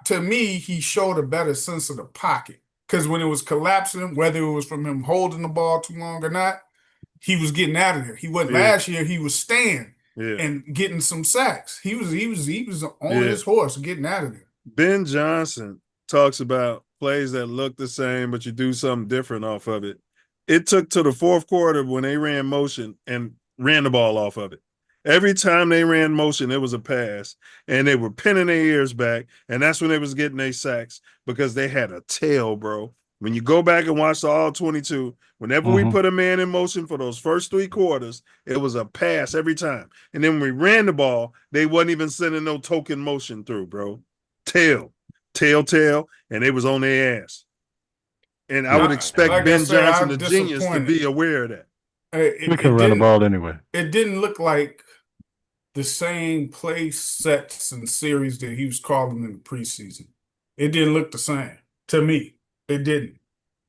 to me he showed a better sense of the pocket because when it was collapsing, whether it was from him holding the ball too long or not, he was getting out of there. He wasn't last year. He was staying. and getting some sacks. He was on his horse getting out of there. Ben Johnson talks about plays that look the same, but you do something different off of it. It took to the fourth quarter when they ran motion and ran the ball off of it. Every time they ran motion, it was a pass, and they were pinning their ears back, and that's when they was getting their sacks because they had a tail, bro. When you go back and watch the all 22, whenever we put a man in motion for those first 3 quarters, it was a pass every time. And then when we ran the ball, they wasn't even sending no token motion through, bro. Tail, and they was on their ass. And I would expect Ben Johnson, the genius, to be aware of that. We can run the ball anyway. It didn't look like the same play sets and series that he was calling in the preseason. It didn't look the same to me. It didn't.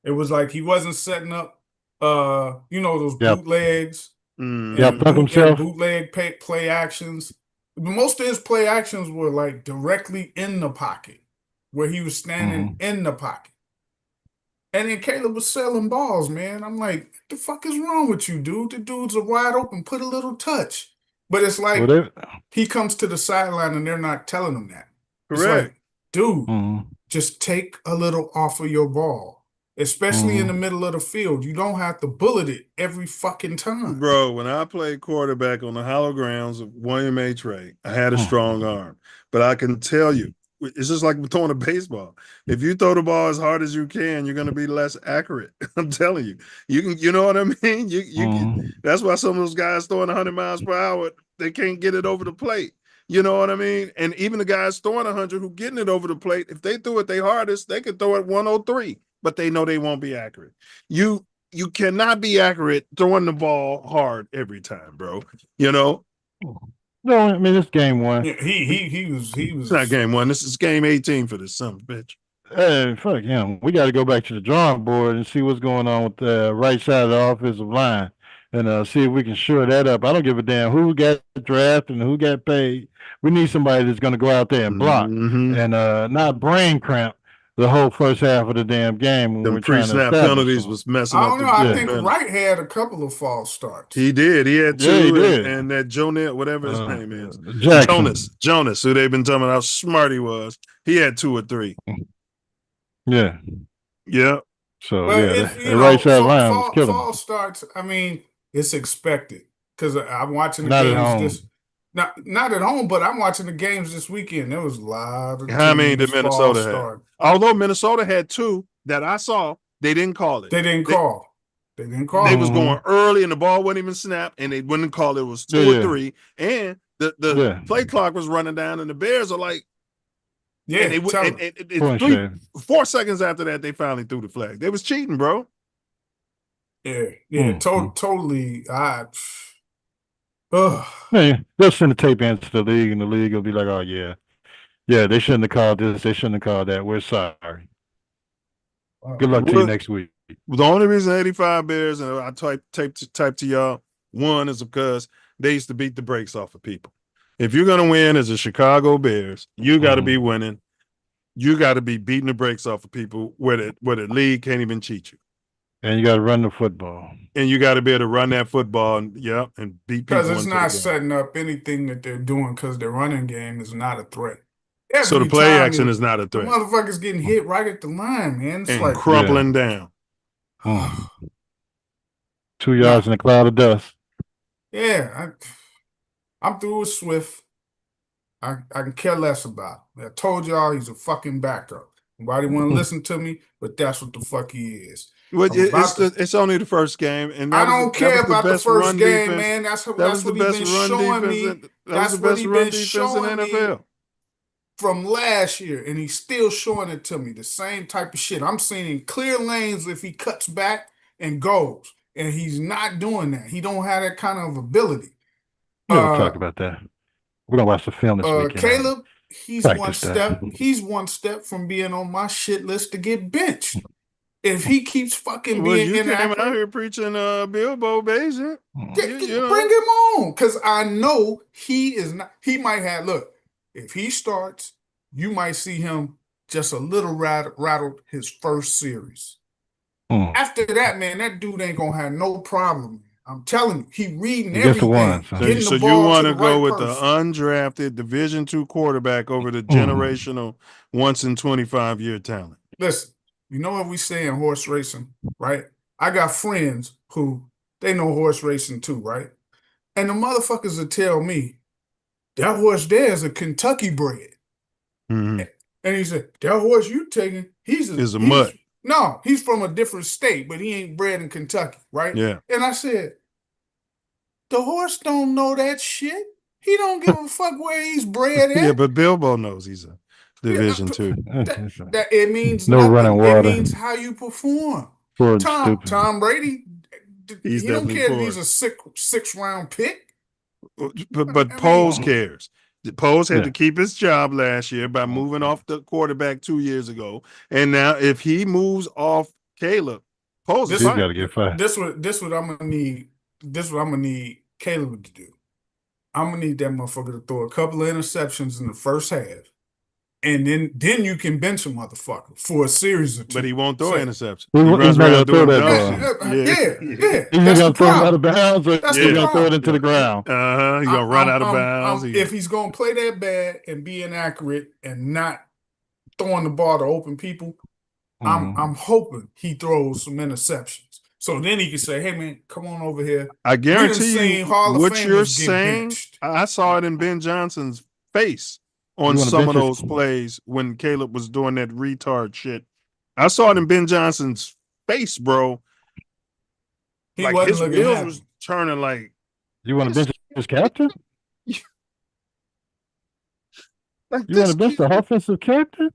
It was like he wasn't setting up, those bootlegs. Bootleg play actions. Most of his play actions were like directly in the pocket, where he was standing in the pocket. And then Caleb was selling balls, man. I'm like, what the fuck is wrong with you, dude? The dudes are wide open. Put a little touch. But it's like he comes to the sideline and they're not telling him that. Correct. It's like, dude, just take a little off of your ball, especially in the middle of the field. You don't have to bullet it every fucking time. Bro, when I played quarterback on the hollow grounds of William H. Ray, I had a strong arm. But I can tell you, it's just like throwing a baseball. If you throw the ball as hard as you can, you're going to be less accurate. I'm telling you. You know what I mean? That's why some of those guys throwing 100 miles per hour, they can't get it over the plate. You know what I mean? And even the guys throwing 100 who getting it over the plate, if they threw it their hardest, they could throw it 103, but they know they won't be accurate. You cannot be accurate throwing the ball hard every time, bro. You know? No, I mean, it's game 1. Yeah, he was. It's not game 1. This is game 18 for this son of a bitch. Hey, fuck him. We got to go back to the drawing board and see what's going on with the right side of the offensive line and see if we can shore that up. I don't give a damn who got drafted and who got paid. We need somebody that's going to go out there and block and not brain cramp the whole first half of the damn game. When the pre-snap penalties was messing up. I don't know. I think Wright had a couple of false starts. He did. He had 2. He did. And that Jonah, whatever his name is, Jackson. Jonas, who they've been telling me how smart he was. He had 2 or 3. Yeah. Yeah. So the right side line was killing him. False starts. I mean, it's expected because I'm watching the not games. At home. Not at home, but I'm watching the games this weekend. There was a lot of how many did Minnesota have? Although Minnesota had 2 that I saw, they didn't call it. They didn't call. They was going early and the ball wasn't even snapped, and they wouldn't call it. It was 2 or 3, and the play clock was running down, and the Bears are like, it's 4 seconds after that they finally threw the flag. They was cheating, bro. Totally. Hey, they'll send the tape into the league, and the league will be like, "Oh yeah, they shouldn't have called this. They shouldn't have called that. We're sorry. Good luck to you next week." The only reason 85 Bears, and I type to y'all, one is because they used to beat the brakes off of people. If you're gonna win as a Chicago Bears, you got to be winning. You got to be beating the brakes off of people where the league can't even cheat you. And you got to run the football. And you got to be able to run that football and beat people. Because it's not setting up anything that they're doing because their running game is not a threat. So the play action is not a threat. The motherfucker's getting hit right at the line, man. It's and crumpling down. 2 yards in a cloud of dust. Yeah, I'm through with Swift. I can care less about him. I told y'all he's a fucking backup. Nobody want to listen to me, but that's what the fuck he is. Well, it's only the first game, and I don't care about the first game, man. That's what he's been showing me. That's what he's been showing me from last year, and he's still showing it to me. The same type of shit. I'm seeing clear lanes if he cuts back and goes, and he's not doing that. He don't have that kind of ability. We'll talk about that. We're gonna watch the film this weekend. Caleb, he's one step from being on my shit list to get benched. If he keeps fucking being you came out here preaching Bilbo Basin. Bring him on, because I know he is not. He might have. Look, if he starts, you might see him just a little rattled his first series. After that, man, that dude ain't gonna have no problem. I'm telling you, he reading Against the everything, ones, huh? getting So the you ball want to to the go right with the person. undrafted Division II quarterback over the generational once in 25-year talent. Listen, you know what we say in horse racing, right? I got friends who they know horse racing too, right? And the motherfuckers will tell me that horse there is a Kentucky bred. Mm-hmm. And he said, that horse you taking, Is a mutt. No, he's from a different state, but he ain't bred in Kentucky, right? Yeah. And I said, the horse don't know that shit. He don't give a fuck where he's bred at. Yeah, but Bilbo knows he's a Division II. That it means No nothing. running It water. means how you perform. Poor stupid. Tom Brady, He's he don't definitely care if poor. he's a six round pick. But I Poles mean- cares. Poles had Yeah. to keep his job last year by moving off the quarterback 2 years ago. And now if he moves off Caleb, Poles is He's fine. got to get fired. This what I'm gonna need. This is what I'm gonna need Caleb to do. I'm gonna need that motherfucker to throw a couple of interceptions in the first half, and then you can bench a motherfucker for a series or two. But he won't throw interceptions. He's He not runs gonna around throw doing that dunks. ball. Yeah. He's That's gonna the throw him out of problem. bounds, or That's he's the gonna throw it problem. into the ground. He's gonna run out of bounds. If he's gonna play that bad and be inaccurate and not throwing the ball to open people, I'm hoping he throws some interceptions. So then he can say, "Hey man, come on over here." I guarantee seen you, Hall of what you're Famers get saying, benched. I saw it in Ben Johnson's face on You wanna some of bench his- those plays when Caleb was doing that retard shit. I saw it in Ben Johnson's face, bro. He Like wasn't his looking wheels happy. was turning like. You want to bench his captain? Like You want this to bench kid- the offensive captain?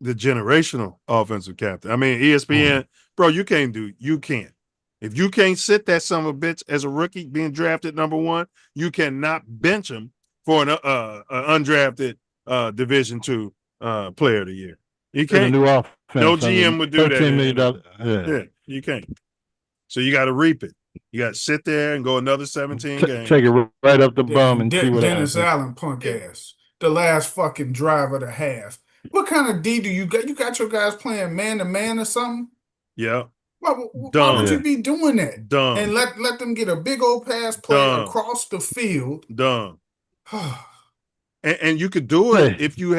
the generational offensive captain. I mean, ESPN, bro, you can't. If you can't sit that son of a bitch as a rookie being drafted number one, you cannot bench him for an undrafted Division II player of the year. You In a can't. new offense. No GM would do that. $13 million. Yeah, you can't. So you got to reap it. You got to sit there and go another 17 games. Take it right up the bum and see what Dennis happens. Allen, punk ass. The last fucking drive of the half. What kind of D do you got? You got your guys playing man to man or something? Yeah. Why Dumb. would you be doing that? Dumb. And let them get a big old pass play Dumb. across the field. Dumb. And you could do it if you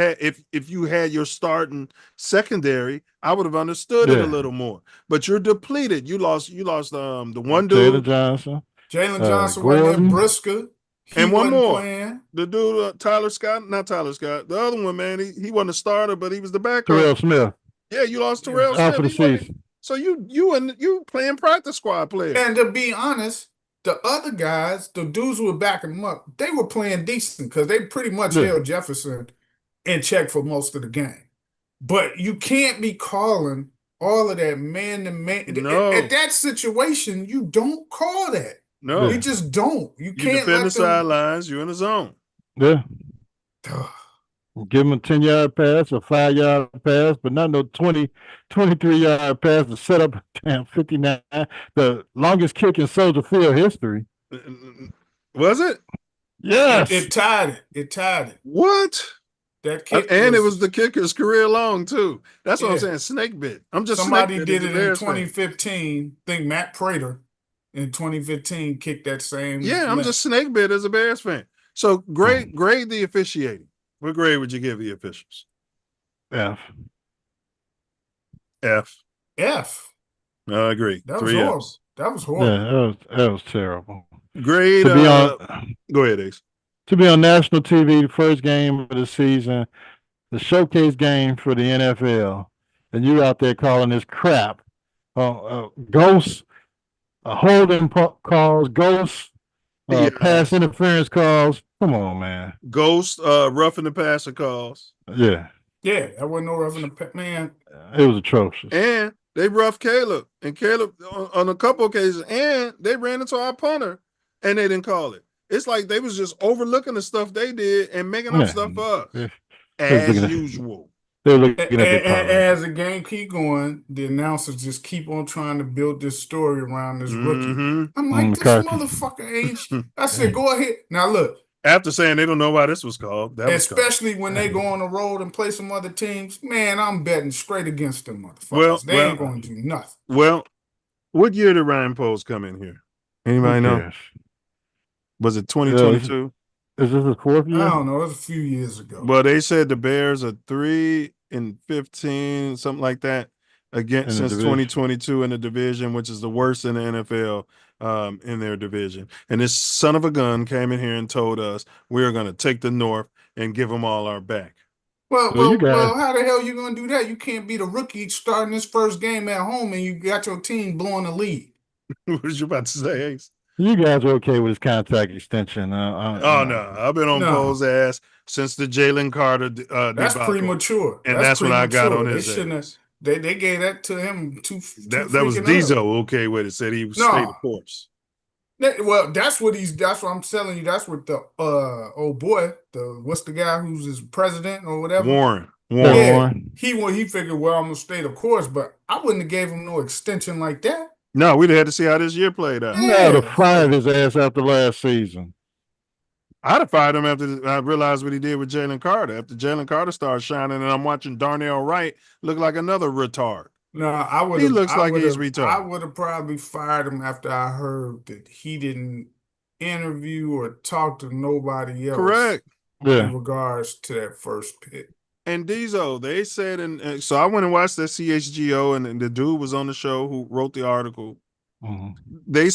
had your starting secondary. I would have understood it a little more. But you're depleted. You lost the one dude, Jalen Johnson, Gordon. Brisker, and one more. Playing. The dude, not Tyler Scott. The other one, man, he wasn't a starter, but he was the backup. Terrell Smith. Yeah, you lost Terrell Out for the Smith. season. So you playing practice squad players. And to be honest, the other guys, the dudes who were backing them up, they were playing decent because they pretty much held Jefferson in check for most of the game. But you can't be calling all of that man to man. No. At that situation, you don't call that. No. You just don't. You can't defend let the sidelines. You're in the zone. Yeah. Give him a 10-yard pass, a 5-yard pass, but not no 23-yard pass to set up damn 59. The longest kick in Soldier Field history. Was it? Yes. It tied it. What? That kick And it was the kicker's career long too. That's what I'm Yeah. saying. Snake bit. I'm just somebody snake bit did as a it in Bears fan. 2015. I think Matt Prater in 2015 kicked that same. Yeah, I'm length. just snake bit as a Bears fan. So grade the officiating. What grade would you give the officials? F. F. F. I agree. That was 3 horrible. Fs. That was horrible. Yeah, that was terrible. Grade. To be on, go ahead, Ace. To be on national TV, the first game of the season, the showcase game for the NFL, and you out there calling this crap. Ghosts, holding calls, ghosts, pass interference calls. Come on, man. Ghost, roughing the passer calls. Yeah. Yeah, that wasn't no roughing the man. It was atrocious. And they roughed Caleb. And Caleb on a couple occasions, and they ran into our punter and they didn't call it. It's like they was just overlooking the stuff they did and making up stuff for us. As usual. They're looking at as the game keep going, the announcers just keep on trying to build this story around this rookie. I'm like, this motherfucker ain't. I said, go ahead. Now look. After saying they don't know why this was called. Especially when they go on the road and play some other teams. Man, I'm betting straight against them motherfuckers. They ain't going to do nothing. Well, what year did Ryan Poles come in here? Anybody know? cares? Was it Is 2022? this his fourth I year? don't know. It was a few years ago. Well, they said the Bears are 3-15, something like that, again In the since division. 2022 in the division, which is the worst in the NFL in their division. And this son of a gun came in here and told us we're going to take the North and give them all our back. Well, you guys- how the hell you gonna do that? You can't beat a rookie starting his first game at home, and you got your team blowing the lead. What was you about to say, Ace? You guys are okay with his contract extension? Oh no, I've been on No. Poe's ass since the Jalen Carter That's debacle, premature. and that's when I got on They his shouldn't have. ass. They gave that to him too. That was freaking early. Diesel okay with it. Said he was No. state of course. Well, that's what I'm telling you. That's what the old boy, what's the guy who's his president or whatever? Warren. Yeah, he figured, well, I'm gonna stay the course, but I wouldn't have gave him no extension like that. No, we'd have had to see how this year played out. You had to fire his ass after last season. I'd have fired him after I realized what he did with Jalen Carter. After Jalen Carter started shining, and I'm watching Darnell Wright look like another retard. No, I would. He looks like he's retarded. I would have probably fired him after I heard that he didn't interview or talk to nobody else. Correct. Yeah. In regards to that first pick. And Diesel, they said, and so I went and watched that CHGO, and the dude was on the show who wrote the article. They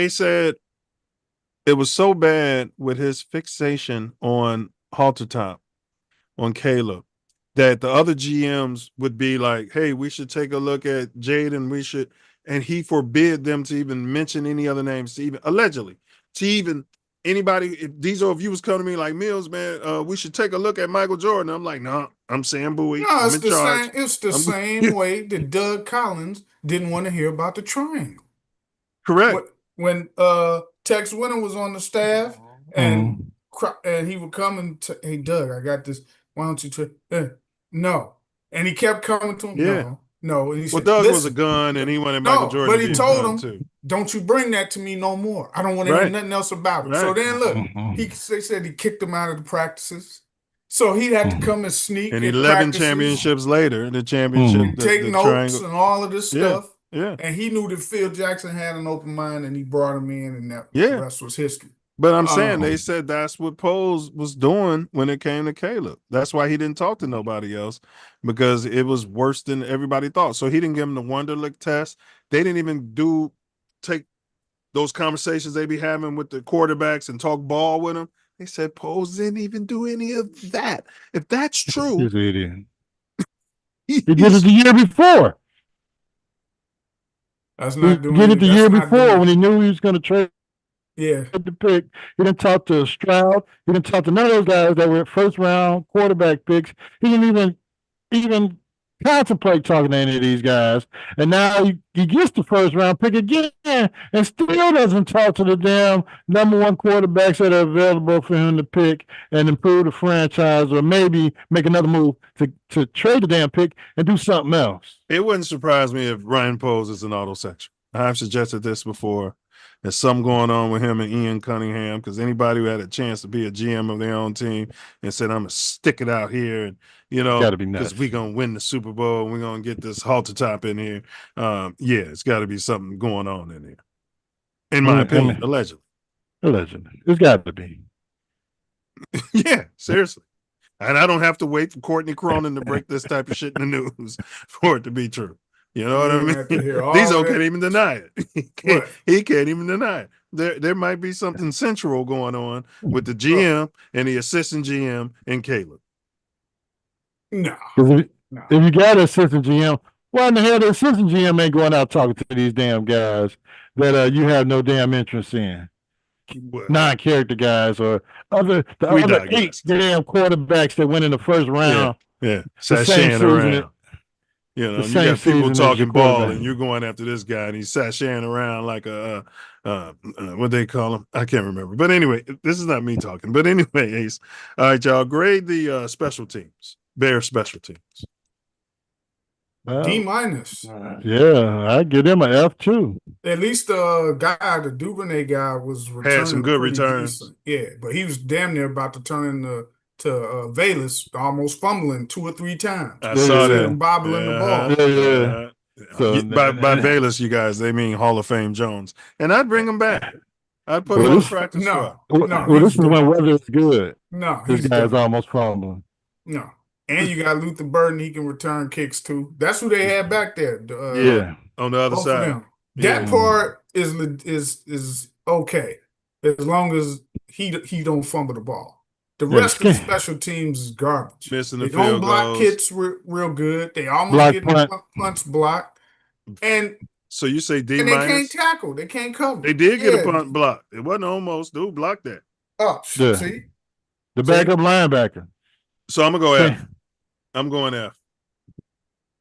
said it was so bad with his fixation on halter top, on Caleb, that the other GMs would be like, hey, we should take a look at Jaden, and he forbid them to even mention any other names, to even allegedly, to even anybody. If you was coming to me like, Milz, man, we should take a look at Michael Jordan. I'm like, no, I'm Sam Bowie. No, I'm in charge. It's the same way that Doug Collins didn't want to hear about the triangle. Correct. When Tex Winter was on the staff, and he would come and hey, Doug, I got this. Why don't you no. And he kept coming to him. Yeah. No. And he said, Doug was a gun, and he wanted Michael Jordan. But he told him, too. Don't you bring that to me no more. I don't want to hear nothing else about it. Right. So then look, they said he kicked him out of the practices. So he had to come and sneak. And 11 championships later, the championship. Take the notes triangle. and all of this stuff. Yeah. And he knew that Phil Jackson had an open mind, and he brought him in, and the rest was history. But I'm saying they said that's what Poles was doing when it came to Caleb. That's why he didn't talk to nobody else, because it was worse than everybody thought. So he didn't give him the Wonderlic test. They didn't even take those conversations they be having with the quarterbacks and talk ball with them. They said Poles didn't even do any of that. If that's true, he's an idiot. He did it the year before. That's not doing. He did it the year before when he knew he was going to trade. Yeah, the pick. He didn't talk to Stroud. He didn't talk to none of those guys that were first round quarterback picks. He didn't even contemplate talking to any of these guys. And now he gets the first round pick again and still doesn't talk to the damn number one quarterbacks that are available for him to pick and improve the franchise, or maybe make another move to trade the damn pick and do something else. It wouldn't surprise me if Ryan Poles is an autosexual. I've suggested this before. There's something going on with him and Ian Cunningham, because anybody who had a chance to be a GM of their own team and said, I'm going to stick it out here, and, because we're going to win the Super Bowl and we're going to get this halter top in here. It's got to be something going on in here. In my opinion, allegedly. Allegedly. It's got to be. Yeah, seriously. And I don't have to wait for Courtney Cronin to break this type of shit in the news for it to be true. You know what I mean? Diesel can't even deny it. He can't even deny it. There might be something central going on with the GM and the assistant GM and Caleb. No. If you got an assistant GM, why in the hell the assistant GM ain't going out talking to these damn guys that you have no damn interest in? Non-character guys or other 8 damn quarterbacks that went in the first round. Yeah. Sashaying around. You got people talking ball, and you're going after this guy, and he's sashaying around like what they call him? I can't remember. But anyway, this is not me talking. But anyway, Ace. All right, y'all, grade the special teams, Bears special teams. D-. Yeah, I give them an F too. At least the Duvernay guy was had some good returns. Decent. Yeah, but he was damn near about to turn to Valus, almost fumbling 2 or 3 times. I saw that. Bobbling the ball. Yeah. So by Bayless, you guys, they mean Hall of Fame Jones, and I'd bring him back. I'd put him Well, on the this- practice squad. No, well, this he's is when done. weather is good. No, This he's guy's done. almost fumbling. No. And you got Luther Burden, he can return kicks too. That's who they had back there. Yeah. On the other Both side. of them. Yeah. That part is okay as long as he don't fumble the ball. The Yeah, rest of the skin- special teams is garbage. Missing the They don't field block goals. kits real good. They almost Block get punt. punts blocked, and So you say D they can't minus? tackle. They can't cover. They did get a Yeah. punt block. It wasn't almost. Dude blocked that. Oh, Yeah. see, The backup linebacker. So I'm gonna go Okay. F. I'm going F.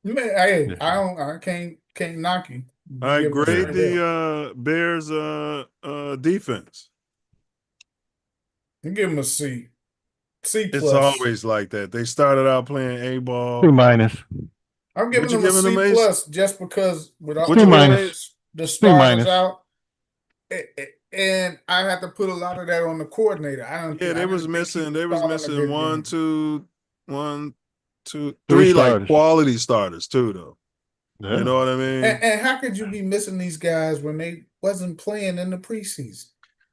man, hey, Yeah. I can't knock you. All right, Give him a grade straight the F. Bears defense. You give him a C. C plus. It's always like that. They started out playing A C ball. minus. I'm giving What you them a giving C them, Ace? plus just because without C minus. the starters minus. out, and I had to put a lot of that on the coordinator. Yeah, they was missing. They was missing one, two, Three three like starters. quality starters too, though. Yeah. You know what I mean? And how could you be missing these guys when they wasn't playing in the preseason?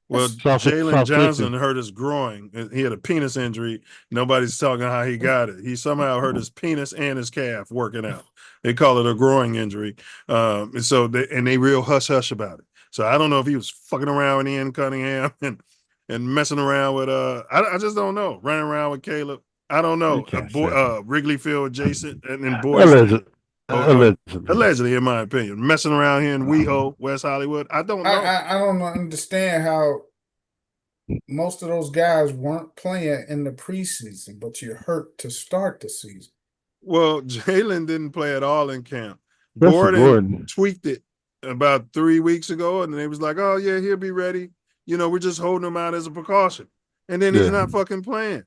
Well, Soft- Jalen soft Johnson tissue. hurt his groin. He had a penis injury. Nobody's talking how he got it. He somehow hurt his penis and his calf working out. They call it a groin injury. And so they real hush hush about it. So I don't know if he was fucking around with Ian Cunningham and messing around with I just don't know. Running around with Caleb. I don't know. You can't say Wrigley Field adjacent and then boys. Allegedly, in my opinion, messing around here in WeHo, West Hollywood. I don't know. I don't understand how most of those guys weren't playing in the preseason, but you're hurt to start the season. Well, Jalen didn't play at all in camp. Especially Gordon Gordon. tweaked it about 3 weeks ago, and they was like, "Oh yeah, he'll be ready." You know, we're just holding him out as a precaution, and then he's Yeah. not fucking playing.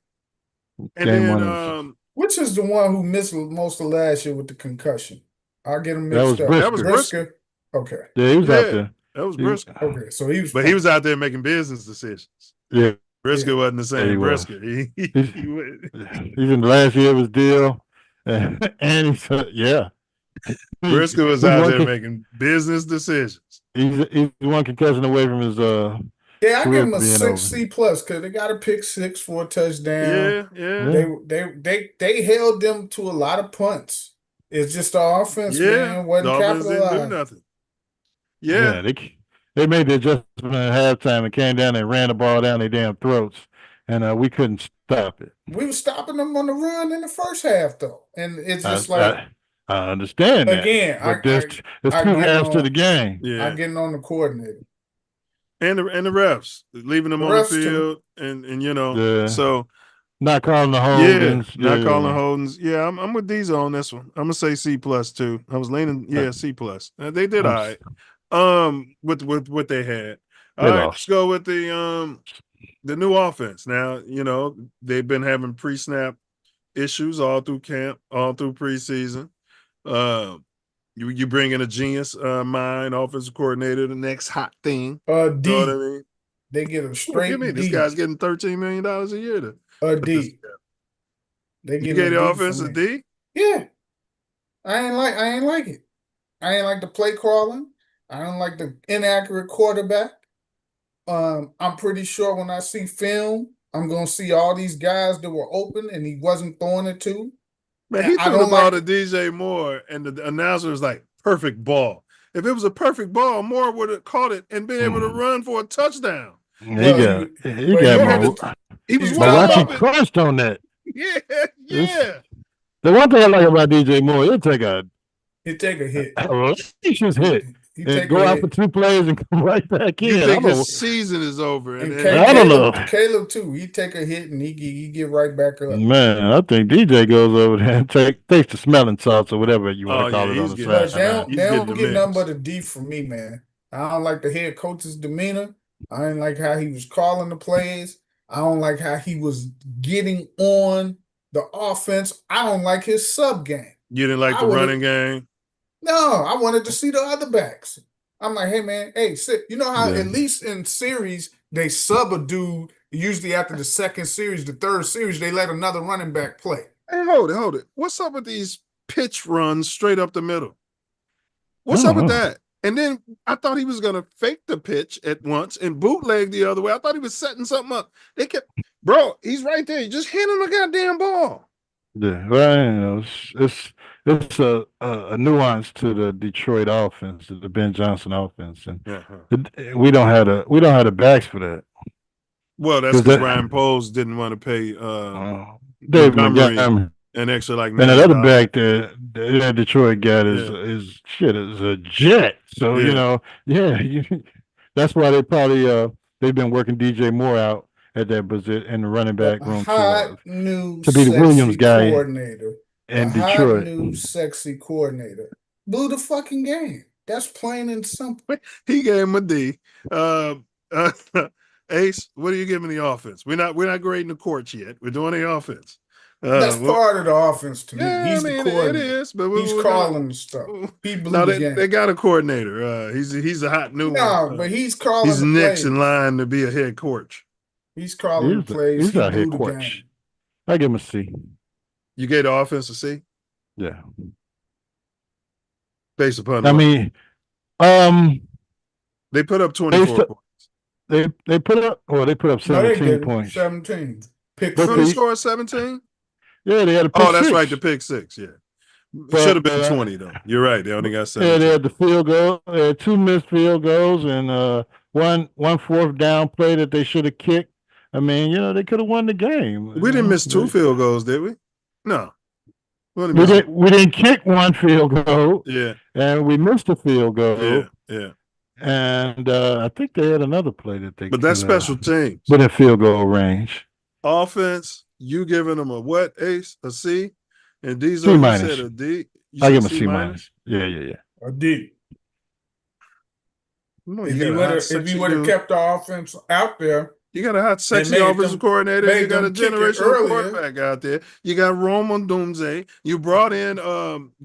And Game then, winners. Which is the one who missed most of last year with the concussion? I'll get him That was mixed up. Brisker. That was Brisker. Okay. Yeah, he was out Yeah. there. that was He- Brisker, Okay. So he was but he was out there making business decisions. Yeah. Brisker wasn't the Yeah, he same was. Brisker. He's in the last year of his deal. And he's yeah. Brisker was He's out one there con- making business decisions. He's one concussion away from his Yeah, I give career him a being 6 over. C plus because they got a pick 6 for a touchdown. Yeah. They held them to a lot of punts. It's just the offense, Yeah, man, wasn't the offense didn't do capitalized. nothing. Yeah, They made the adjustment at halftime and came down and ran the ball down their damn throats, and we couldn't stop it. We were stopping them on the run in the first half, though, and it's just I understand that. again, But there's I two get halves to on- the game. yeah. I'm getting on the coordinator. and the refs leaving them The on the refs too. field, and you know, Yeah. so Not calling the yeah, holdings. not calling holdings. Yeah, I'm with Diesel on this one. I'm gonna say C plus too. I was leaning, C plus. They did all right. With what they had. All They right, lost. let's go with the new offense. Now, you know, they've been having pre-snap issues all through camp, all through preseason. You bring in a genius mind, offensive coordinator, the next hot thing. D. You know what I mean? They get a What do straight you mean? D. This guy's getting $13 million a year to A put this D. together. They You get gave a the D offense for a me. D? Yeah. I ain't like it. I ain't like the play calling. I don't like the inaccurate quarterback. I'm pretty sure when I see film, I'm gonna see all these guys that were open and he wasn't throwing it to. Man, he I threw the don't ball like- to DJ Moore, and the announcer was like, perfect ball. If it was a perfect ball, Moore would have caught it and been able to run for a touchdown. He Well, got you had more. to- He was He's wide not- Malachi open. crushed on that. Yeah. The one thing I like about DJ Moore, he'll take a He take a hit. hellacious hit He and take go a out hit. for 2 plays and come right back You in. think I don't- his season is over. And And I don't know. Caleb too. He take a hit and he get right back up. Man, I think DJ goes over there and takes the smelling salts or whatever you want Oh, to call yeah, it on he's the getting- But side. He's they getting don't the get nothing mix. but a D from me, man. I don't like the head coach's demeanor. I didn't like how he was calling the plays. I don't like how he was getting on the offense. I don't like his sub game. you didn't like I the would've- running game. No, I wanted to see the other backs. I'm like, hey man, sit. You know how Yeah. at least in series they sub a dude. Usually after the second series, the third series, they let another running back play. Hey, hold it. What's up with these pitch runs straight up the middle? What's up with that? And then I thought he was gonna fake the pitch at once and bootleg the other way. I thought he was setting something up. They kept, bro, he's right there. Just hand him the goddamn ball. Yeah, well, you know, it's a nuance to the Detroit offense, the Ben Johnson offense, and we don't have the backs for that. Well, that's because Ryan Poles didn't want to pay Dave Montgomery an extra like $1 and million. that other back that Detroit got is a jet. So you know, that's why they probably they've been working DJ Moore out at that position in the running back room to be the Williams guy coordinator in Detroit. New sexy coordinator blew the fucking game. That's plain and simple. He gave him a D. Ace, what are you giving the offense? We're not grading the courts yet. We're doing the offense. That's part of the offense to me. He's the coordinator. It is, but he's calling the stuff. He blew the game. They got a coordinator. He's a hot new one. But he's calling. He's next in line to be a head coach. He's calling the plays. He's a head coach. I give him a C. You gave the offense a C? Yeah. Based upon they put up 24 points. They put up 17 points. 17. They scored 17? Yeah, they had a pick that's six. right, the pick six, yeah. Should have been 20 though. You're right. They only got 17. Yeah, they had the field goal. They had 2 missed field goals and one fourth down play that they should have kicked. I mean, you know, they could have won the game. We didn't miss 2 field goals, did we? No. We didn't kick 1 field goal. Yeah. And we missed a field goal. Yeah. And I think they had another play that they But that's special teams. Within field goal range. Offense, you giving them a what, Ace? A C? And these C are said a D? I give him a C minus. Yeah. A D. If you would have kept the offense out there, you got a hot, sexy offensive coordinator. You got a generational quarterback out there. You got Roman Dunze. You brought in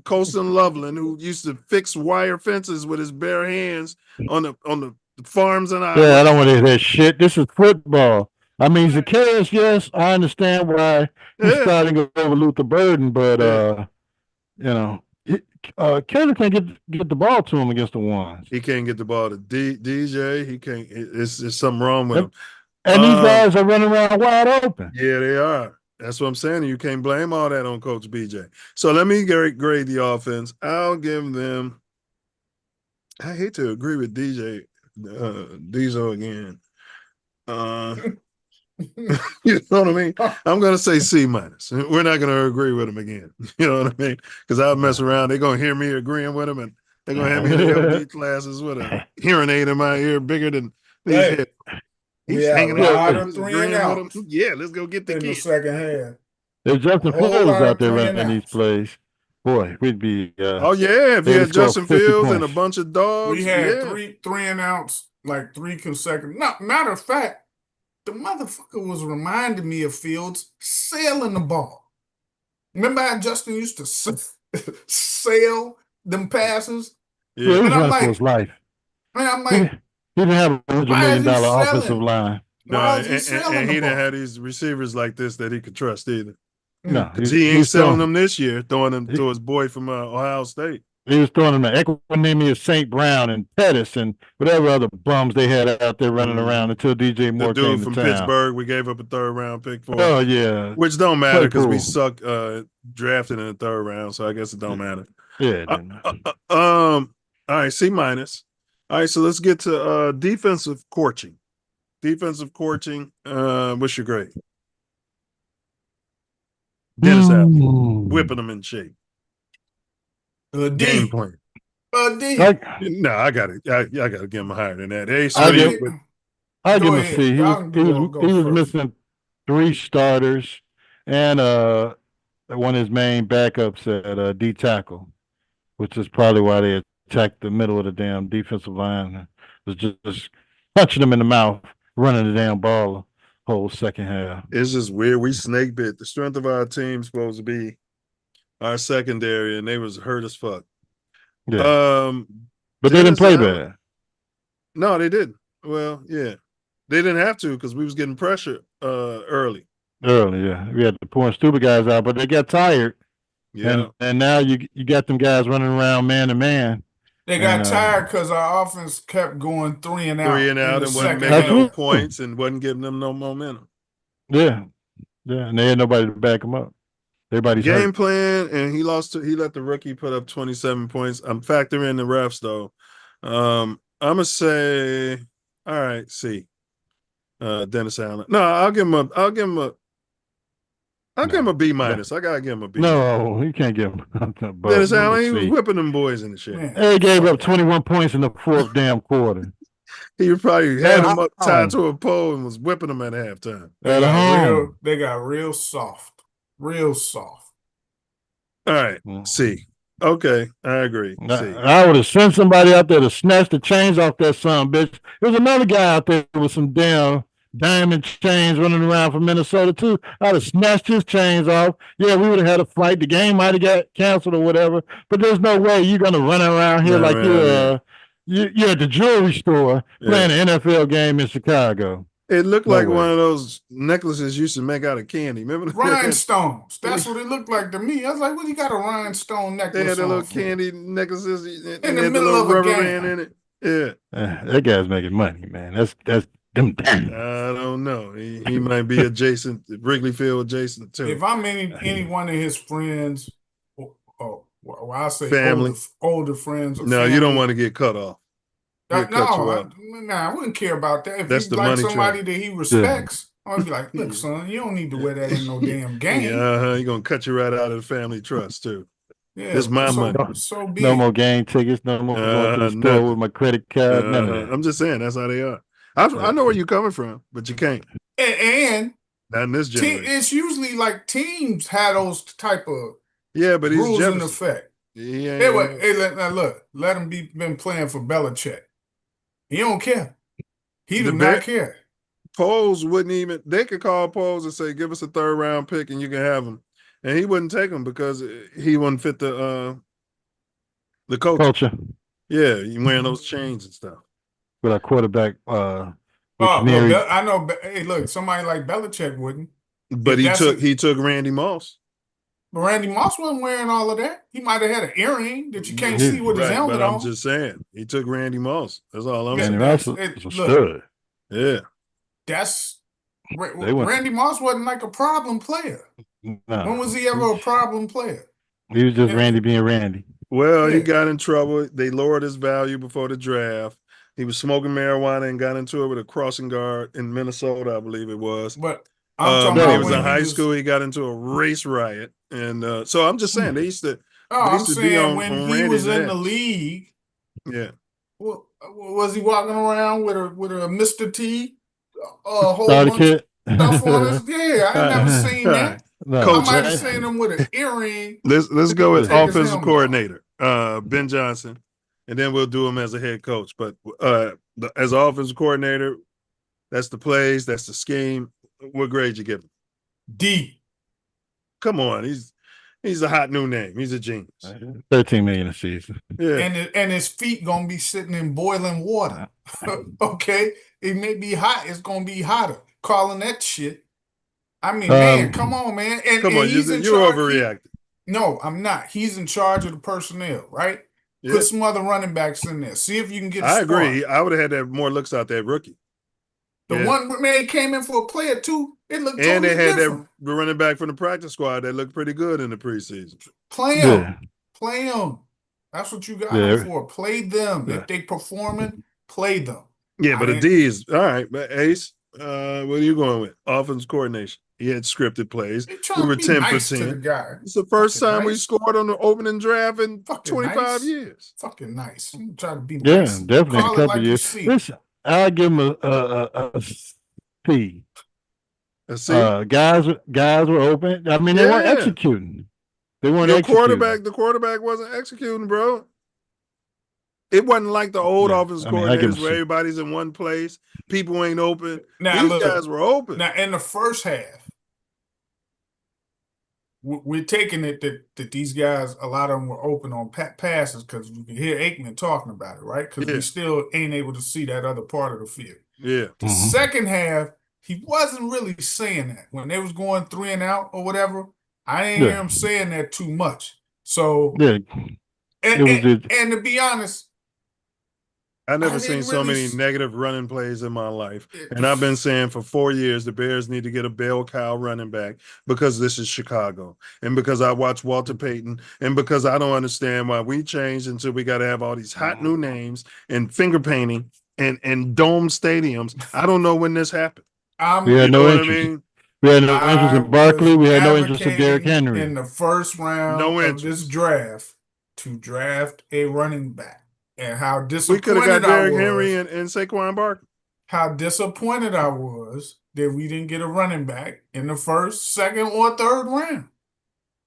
Colston Loveland, who used to fix wire fences with his bare hands on the farms and islands. Yeah, I don't want to hear that shit. This is football. I mean, Zacchaeus, yes, I understand why he's starting over Luther Burden, but you know, Caleb can't get the ball to him against the ones. He can't get the ball to DJ. He can't. There's something wrong with him. And these guys are running around wide open. Yeah, they are. That's what I'm saying. You can't blame all that on Coach BJ. So let me grade the offense. I'll give them. I hate to agree with DJ Diesel again. You know what I mean? I'm gonna say C minus. We're not gonna agree with him again. You know what I mean? Because I'll mess around. They're gonna hear me agreeing with him, and they're gonna have me in the LD classes with a hearing aid in my ear bigger than these heads. He's hanging out 3 and out. Yeah, let's go get the in kid. the second half. If Justin Fields was out there running these plays, boy, we'd be. If you had Justin Fields and a bunch of dogs, we had 3 and outs, like 3 consecutive. No, matter of fact, the motherfucker was reminding me of Fields sailing the ball. Remember how Justin used to sail them passes? Yeah, he was running for his life. Man, I'm like, he didn't have a $100 million offensive line. No, and he didn't have these receivers like this that he could trust either. No, he ain't selling them this year, throwing them to his boy from Ohio State. He was throwing them to Equanimous St. Brown and Pettis and whatever other bums they had out there running around until DJ Moore came to town. The dude from Pittsburgh, we gave up a 3rd round pick for. Oh, yeah. Which don't matter because we suck drafting in the 3rd round, so I guess it don't matter. Yeah. All right, C minus. All right, so let's get to defensive coaching. Defensive coaching, what's your grade? Dennis Allen, whipping them in shape. Game plan. No, I gotta give him higher than that. Hey, I give him a C. He was missing 3 starters and one of his main backups at D tackle, which is probably why they attacked the middle of the damn defensive line. Was just punching them in the mouth, running the damn ball the whole second half. It's just weird. We snake bit. The strength of our team supposed to be our secondary, and they was hurt as fuck. Yeah. But they didn't play bad. No, they didn't. Well, yeah. They didn't have to because we was getting pressure early. Early, yeah. We had the poor and stupid guys out, but they got tired. Yeah. And now you got them guys running around man to man. They got tired because our offense kept going 3 and out in the and wasn't second making no half. points and wasn't giving them no momentum. Yeah, and they had nobody to back them up. Everybody's Game hurt. plan, and he let the rookie put up 27 points. I'm factoring in the refs though. I'm gonna say, all right, see. Dennis Allen. No, I'll give him a B minus. I gotta give him a B. No, you can't give him. Dennis Allen, he was whipping them boys in the shit. Man, They gave up 21 points in the fourth damn quarter. He probably had them up tied to a pole and was whipping them at halftime. They got real soft. Real soft. All right, C. Okay, I agree. C. I would have sent somebody out there to snatch the chains off that son bitch. There was another guy out there with some damn diamond chains running around from Minnesota too. I'd have snatched his chains off. Yeah, we would have had a fight. The game might have got canceled or whatever. But there's no way you're gonna run around here like you're at the jewelry store playing an NFL game in Chicago. It looked like one of those necklaces used to make out of candy. Remember rhinestones? That's what it looked like to me. I was like, "What you got a rhinestone necklace?" They had the little candy necklaces in the middle of a game. In it. Yeah, that guy's making money, man. That's them. I don't know. He might be adjacent, Wrigley Field adjacent too. If I'm any one of his friends, I'll say family, older friends. No, family. You don't want to get cut off. I wouldn't care about that. If that's he's like somebody that he respects, I'd be like, "Look, son, you don't need to wear that in no damn game." You're gonna cut you right out of the family trust too. Yeah, it's my money. No more game tickets. No more going to the store with my credit card. None of that. I'm just saying that's how they are. I know where you're coming from, but you can't. And not in this generation. It's usually like teams have those type of but he's rules Jefferson. in effect. Yeah. Let him been playing for Belichick. He don't care. He do not care. Poles wouldn't even. They could call Poles and say, "Give us a 3rd round pick, and you can have him," and he wouldn't take him because he wouldn't fit the culture. Yeah, you wearing those chains and stuff. With a quarterback. I know. Hey, look, somebody like Belichick wouldn't. But he took Randy Moss. But Randy Moss wasn't wearing all of that. He might have had an earring that you can't see with his helmet on. I'm just saying, he took Randy Moss. That's all I'm saying. Look, yeah. Randy Moss wasn't like a problem player. No. When was he ever a problem player? He was just Randy being Randy. Well, he got in trouble. They lowered his value before the draft. He was smoking marijuana and got into it with a crossing guard in Minnesota, I believe it was. But when he was in high school, he got into a race riot. And so I'm just saying, they used to be on when he was in the league. Yeah. Well, was he walking around with a Mr. T? A whole bunch of stuff on his. Yeah, I ain't never seen that. No. I might have seen him with an earring. Let's go with offensive coordinator, Ben Johnson, and then we'll do him as a head coach. But as an offensive coordinator, that's the plays, that's the scheme. What grade you give him? D. Come on, he's a hot new name. He's a genius. $13 million a season. Yeah, and his feet gonna be sitting in boiling water. Okay, it may be hot. It's gonna be hotter. Calling that shit. I mean, man, come on, man. And he's in charge. You're overreacting. No, I'm not. He's in charge of the personnel, right? Yeah. Put some other running backs in there. See if you can get. I agree. I would have had to have more looks out that rookie. The one man came in for a player too. It looked totally and they had different. that running back from the practice squad that looked pretty good in the preseason. Play them. That's what you got them for. Play them. If they performing, play them. Yeah, but the D is all right. But Ace, what are you going with? Offense coordination. He had scripted plays. We were 10 for 10. It's the first time we scored on the opening draft in 25 years. Fucking nice. You try to be nice. Yeah, definitely a couple years. Listen, I'll give him a C. A C? Guys were open. I mean, they weren't executing. They weren't executing. The quarterback wasn't executing, bro. It wasn't like the old offensive coordinators where everybody's in one place. People ain't open. These guys were open. Now, in the first half, we're taking it that these guys, a lot of them were open on passes because you can hear Aikman talking about it, right? Because we still ain't able to see that other part of the field. Yeah. The second half, he wasn't really saying that. When they was going 3 and out or whatever, I didn't hear him saying that too much. So, and to be honest, I never I seen didn't so really. many negative running plays in my life. And I've been saying for 4 years the Bears need to get a bell cow running back because this is Chicago. And because I watch Walter Payton and because I don't understand why we changed until we got to have all these hot new names and finger painting and dome stadiums. I don't know when this happened. We I'm had You know no what I interest. mean? We had no interest I in was Barkley. We had no interest in Derrick advocating Henry. in the first round No of this interest. draft to draft a running back, and how We could have got disappointed I Derrick Henry was. and Saquon Barkley. How disappointed I was that we didn't get a running back in the first, second, or third round.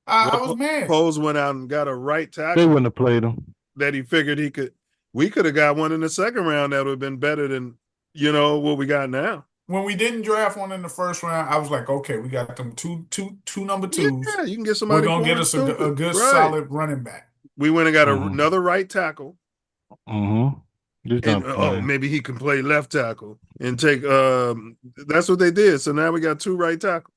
I Well, was mad. Poles went out and got a right They tackle wouldn't have played him. that he figured he could. We could have got one in the second round that would have been better than, what we got now. When we didn't draft one in the first round, I was like, okay, we got them two number twos. Yeah, you can get We're somebody gonna poor get and us a stupid. good Right. solid running back. We went and got Mhm. another right tackle. He's And not playing. maybe he can play left tackle and take that's what they did. So now we got 2 right tackles.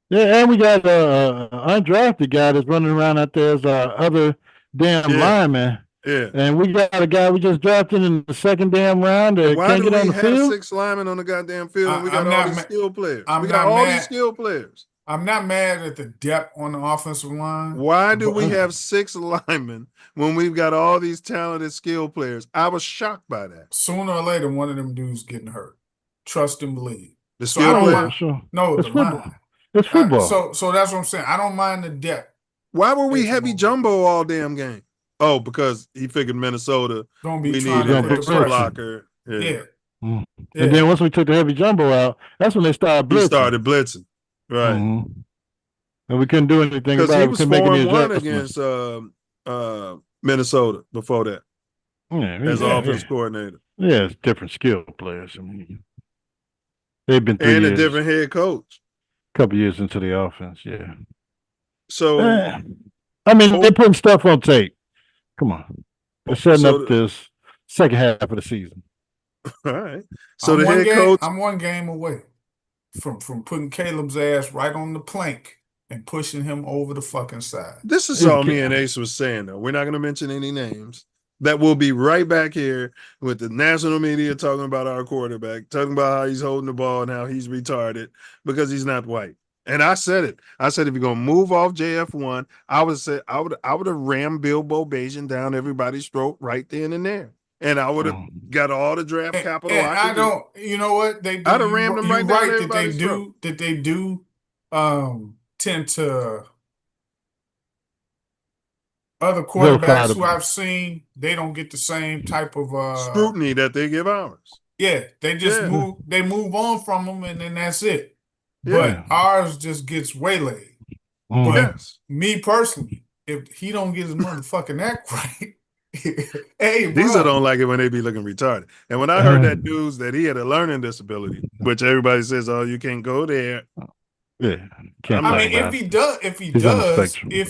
Yeah, and we got an undrafted guy that's running around out there as our other damn lineman. Yeah. And we got a guy we just drafted in the second damn round that Why can't do get on we the have field. 6 linemen on the goddamn field and we got I'm all not these ma- skilled players? I'm We got not all mad. these skilled players. I'm not mad at the depth on the offensive line. Why do we but- have 6 linemen when we've got all these talented skilled players? I was shocked by that. Sooner or later, one of them dudes getting hurt. Trust and believe. The So I skilled don't players? mind. Sure. No, It's the football. line. It's football. So that's what I'm saying. I don't mind the depth. Why were we It's heavy wrong. jumbo all damn game? Oh, because he figured Minnesota, Gonna be we trying needed to an put the extra pressure. blocker. Yeah. Mm. Yeah. And then once we took the heavy jumbo out, that's when they started blitzing. He started blitzing. Right. Mhm. And we couldn't do anything Because about he it. We was couldn't make any 4-1 adjustments. against Minnesota before that as offense coordinator. Yeah, it's different skill players. I mean, they've been 3 And a years, different head coach. couple years into the offense. Yeah. So I mean, they're putting stuff on tape. Come on. They're setting up this second half of the season. all right. So the head coach. I'm one game away from putting Caleb's ass right on the plank and pushing him over the fucking side. This is all me and Ace was saying, though. We're not going to mention any names. That will be right back here with the national media talking about our quarterback, talking about how he's holding the ball and how he's retarded because he's not white. And I said it. I said if you're gonna move off JF1, I would have rammed Bilbo Bajan down everybody's throat right then and there, and I would have got all the draft capital. And I don't. You know what they do? I'd have rammed them right down everybody's throat. That they do tend to. Other quarterbacks who I've seen, they don't get the same type of scrutiny that they give ours. Yeah, they just move on from them, and then that's it. Yeah. But ours just gets waylaid. But Yes. me personally, if he don't get his motherfucking act right, hey, these bro. don't like it when they be looking retarded. And when I heard that news that he had a learning disability, which everybody says, "Oh, you can't go there." Yeah, I mean, if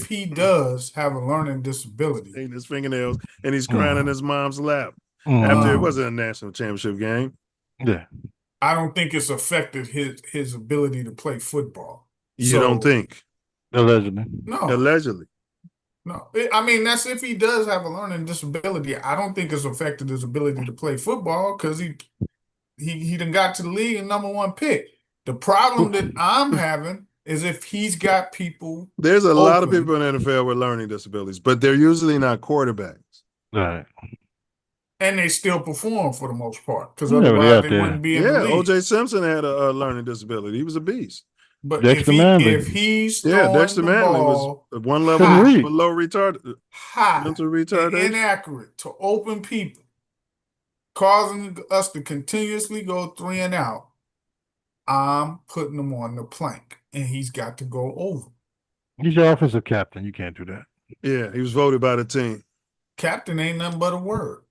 he does have a learning disability, in his fingernails, and he's crying in his mom's lap after it wasn't a national championship game. Yeah, I don't think it's affected his ability to play football. You don't think? Allegedly. No. Allegedly. No. I mean, that's if he does have a learning disability. I don't think it's affected his ability to play football because he done got to the league and #1 pick. The problem that I'm having is if he's got people. There's a lot of people in the NFL with learning disabilities, but they're usually not quarterbacks. Right. And they still perform for the most part because otherwise they wouldn't be in the league. O.J. Simpson had a learning disability. He was a beast. But Dexter if he's throwing Dexter the Manley ball was one level below retarded, mental retardation, inaccurate to open people, causing us to continuously go 3 and out, I'm putting him on the plank, and he's got to go over. He's your offensive captain. You can't do that. Yeah, he was voted by the team. Captain ain't nothing but a word.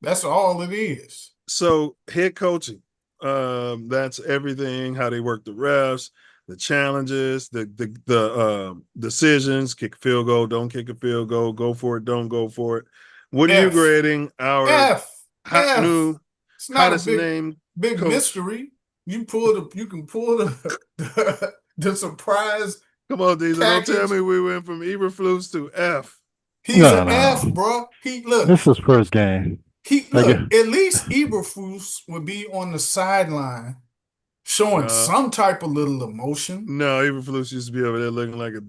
That's all it is. So head coaching, that's everything. How they work the refs, the challenges, the decisions. Kick a field goal, don't kick a field goal, go for it, don't go for it. What are you grading our new it's not hottest name? Big coach. Mystery. You can pull the surprise. Come on, Diesel. Don't tell me we went from Eberflus to F. He's an F, bro. This is first game. At least Eberflus would be on the sideline showing some type of little emotion. No, Eberflus used to be over there looking like a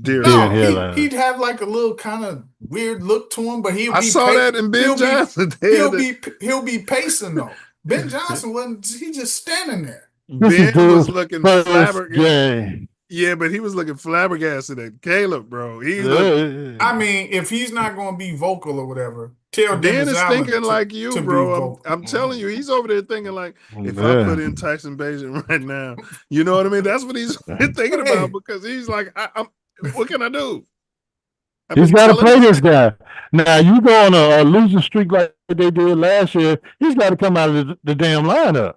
deer. No, he'd have like a little kind of weird look to him, but I saw that in Ben Johnson. He'll be pacing though. Ben Johnson wasn't. He just standing there. Ben was looking flabbergasted. Yeah, but he was looking flabbergasted at Caleb, bro. I mean, if he's not going to be vocal or whatever, tell Dan is Allen thinking like you, bro. I'm telling you, he's over there thinking like, if I put in Tyson Bagent right now, you know what I mean? That's what he's thinking about because he's like, what can I do? He's got to play this guy. Now, you go on a losing streak like they did last year, he's got to come out of the damn lineup.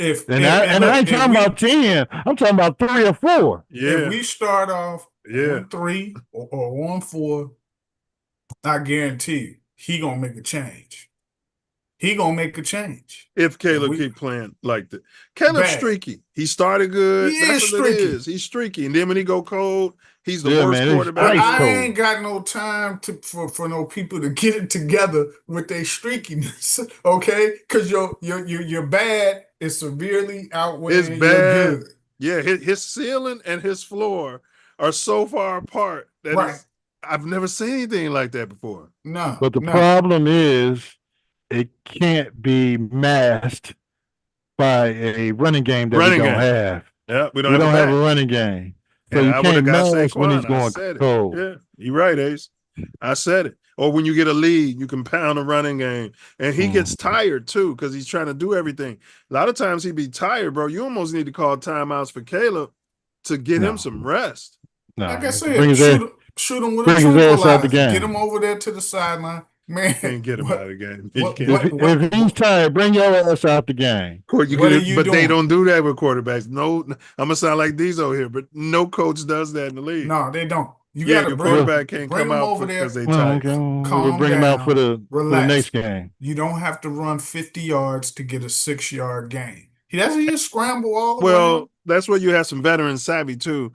I ain't talking about 10. I'm talking about 3 or 4. Yeah. If we start off on 3 or on 4, I guarantee you, he gonna make a change. If Caleb keep playing like that. Caleb's streaky. He started good. That's what it is. He's streaky. And then when he go cold, he's the worst quarterback. I ain't got no time for no people to get it together with their streakiness. Okay? Because your bad is severely outweighing your good. Yeah, his ceiling and his floor are so far apart that I've never seen anything like that before. No. But the problem is it can't be masked by a running game that we don't have. Yeah, we don't have a running game. So you can't mask when he's going cold. Yeah, you're right, Ace. I said it. Or when you get a lead, you can pound a running game. And he gets tired, too, because he's trying to do everything. A lot of times he'd be tired, bro. You almost need to call timeouts for Caleb to get him some rest. Like I said, shoot him with a tranquilizer. Get him over there to the sideline. Man, can't get him out of the game. If he's tired, bring your ass out the game. But they don't do that with quarterbacks. No, I'm gonna sound like Diesel here, but no coach does that in the league. No, they don't. You got to quarterback can't come out because they tired. We'll bring him out for the next game. You don't have to run 50 yards to get a 6-yard gain. He doesn't just scramble all the way. Well, that's where you have some veteran savvy too.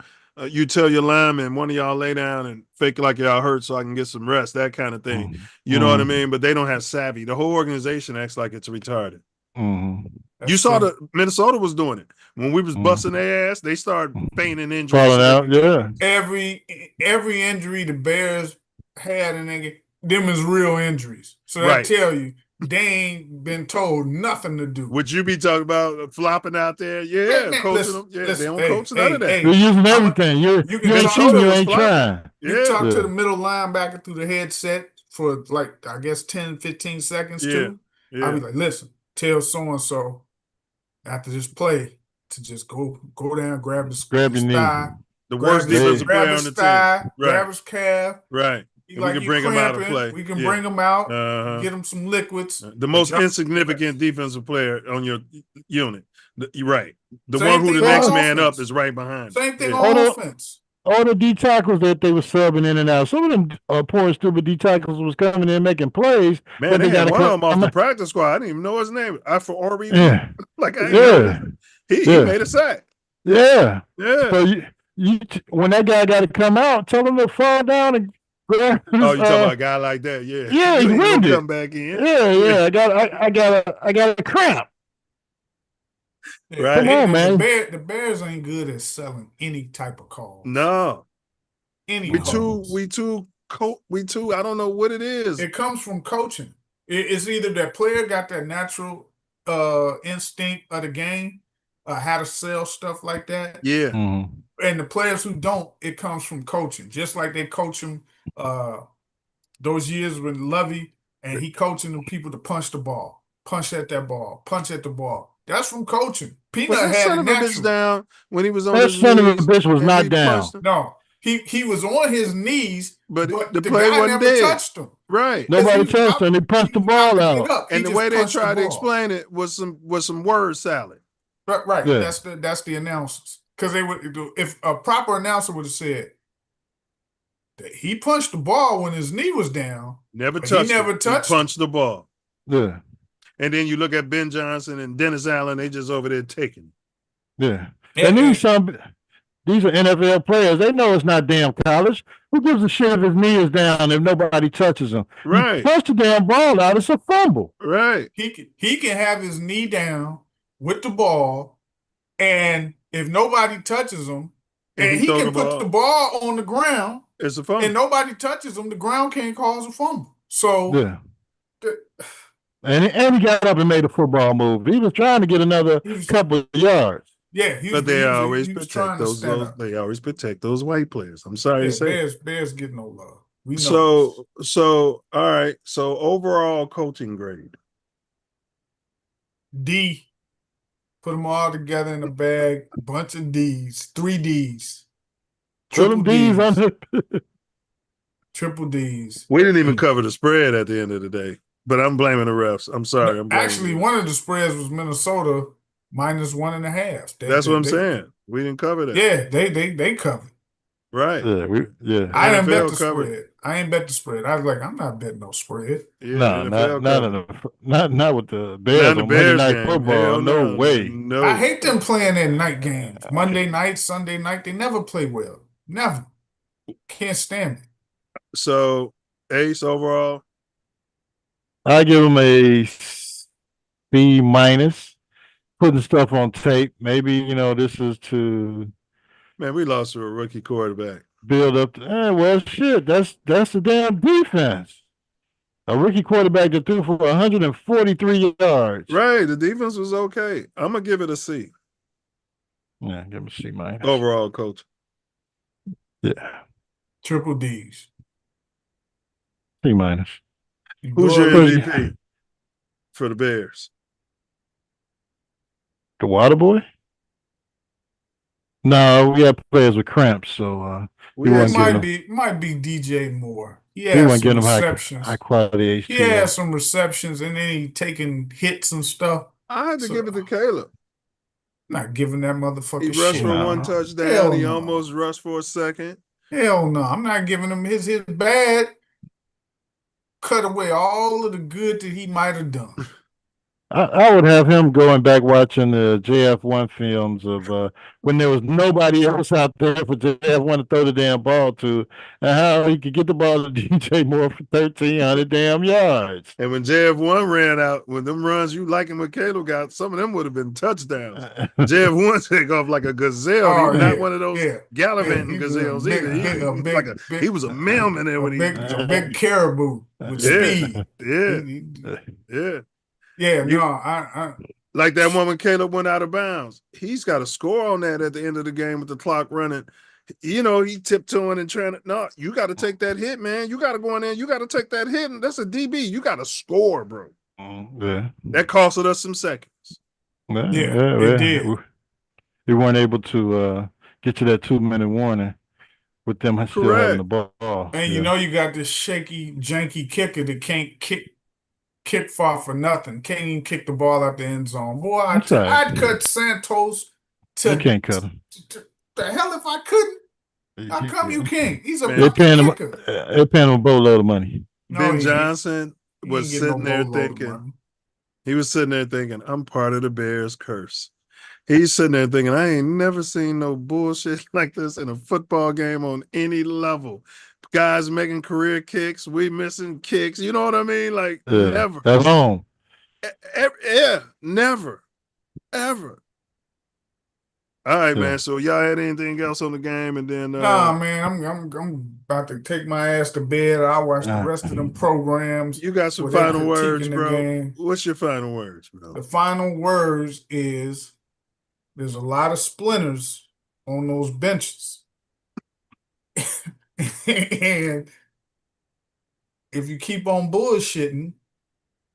You tell your lineman, one of y'all lay down and fake like y'all hurt so I can get some rest, that kind of thing. You know what I mean? But they don't have savvy. The whole organization acts like it's retarded. You saw Minnesota was doing it. When we was busting their ass, they started feigning injuries. Falling out, Every injury the Bears had, and them is real injuries. So I tell you, they ain't been told nothing to do. Would you be talking about flopping out there? Yeah, coaching them. Yeah, they don't coach none of that. You're using everything. You ain't trying. You talk to the middle linebacker through the headset for like, I guess, 10, 15 seconds too. I'll be like, listen, tell so-and-so after this play to just go down, grab his thigh. The worst defensive player on the team. Grab his calf. Right. We can bring him out and play. We can bring him out, get him some liquids. The most insignificant defensive player on your unit. You're right. The one who the next man up is right behind. Same thing on offense. All the D tackles that they were subbing in and out. Some of them poor, stupid D tackles was coming in making plays. Man, they had one of them off the practice squad. I didn't even know his name. For Orby. He made a sack. Yeah. So you when that guy got to come out, tell him to fall down and grab. You talking about a guy like that? Yeah. Yeah, he's winded. Come back in. Yeah. I got a cramp. Right. Come on, man. The Bears ain't good at selling any type of call. No. We too. I don't know what it is. It comes from coaching. It's either that player got that natural instinct of the game, how to sell stuff like that. Yeah. And the players who don't, it comes from coaching. Just like they coach them those years with Lovey, and he coaching the people to punch the ball, punch at that ball, punch at the ball. That's from coaching. Peanut had a bitch down when he was on that his son of a knees. bitch was not down. No, he was on his knees, but the play guy wasn't never touched him. Right. Nobody touched him. He punched the ball out. And the way they tried to explain it was some word salad. Right. Yeah. That's the announcers. Because they would, if a proper announcer would have said that he punched the ball when his knee was down, he never touched. He punched the ball. Yeah. And then you look at Ben Johnson and Dennis Allen; they just over there taking. Yeah. And these are NFL players. They know it's not damn college. Who gives a shit if his knee is down if nobody touches him? Right. You touch the damn ball out, it's a fumble. Right. He can have his knee down with the ball, and if nobody touches him, and he can put the ball on the ground, it's a fumble. And nobody touches him, the ground can't cause a fumble. So yeah. And he got up and made a football move. He was trying to get another couple of yards. Yeah, but they always protect those. They always protect those white players. I'm sorry to say. Bears get no love. We know. So all right. So overall coaching grade. D. Put them all together in a bag. A bunch of D's. 3 D's. Triple D's. Triple D's. We didn't even cover the spread at the end of the day. But I'm blaming the refs. I'm sorry. Actually, one of the spreads was Minnesota -1.5. That's what I'm saying. We didn't cover that. Yeah, they covered. Right. Yeah. I didn't bet the spread. I ain't bet the spread. I was like, I'm not betting no spread. Yeah, not with the Bears on Monday Night Football. No way. No. I hate them playing their night games. Monday night, Sunday night. They never play well. Never. Can't stand it. So, Ace overall? I give him a B-. Putting stuff on tape. Maybe, this is to... Man, we lost to a rookie quarterback. Build up. Shit. That's the damn defense. A rookie quarterback that threw for 143 yards. Right. The defense was okay. I'm going to give it a C. Yeah, give him a C-. Overall, coach. Yeah. Triple D's. C-. Who's your MVP for the Bears? The Water Boy? No, we have players with cramps, so might be DJ Moore. He wasn't getting receptions. High quality HT. He had some receptions, and then he taking hits and stuff. I had to give it to Caleb. Not giving that motherfucker shit. He rushed for one touchdown. He almost rushed for a second. Hell no. I'm not giving him his bad. Cut away all of the good that he might have done. I would have him going back watching the JF1 films of when there was nobody else out there for JF1 to throw the damn ball to, and how he could get the ball to DJ Moore for 1,300 damn yards. And when JF1 ran out, when them runs you like him with Caleb got, some of them would have been touchdowns. JF1 take off like a gazelle. He was not one of those gallivanting gazelles either. He was a mailman there when a big caribou with speed. Yeah. Yeah, I like that one when Caleb went out of bounds. He's got a score on that at the end of the game with the clock running. He tiptoeing and trying to. No, you got to take that hit, man. You got to go in there. You got to take that hit, and that's a DB. You got to score, bro. Yeah, that costed us some seconds. It did. We weren't able to get to that 2-minute warning with them still having the ball. And you got this shaky, janky kicker that can't kick far for nothing. Can't even kick the ball out the end zone. Boy, I'd cut Santos to... You can't cut him. The hell if I couldn't? How come you can't? He's a kicker. They're paying him a boatload of money. Ben Johnson was sitting there thinking... He was sitting there thinking, I'm part of the Bears curse. He's sitting there thinking, I ain't never seen no bullshit like this in a football game on any level. Guys making career kicks, we missing kicks. You know what I mean? Like, never. That's home. Never. Ever. All right, man. So y'all had anything else on the game? And then nah, man, I'm about to take my ass to bed. I'll watch the rest of them programs. You got some final words, bro. What's your final words, bro? The final words is there's a lot of splinters on those benches. And if you keep on bullshitting,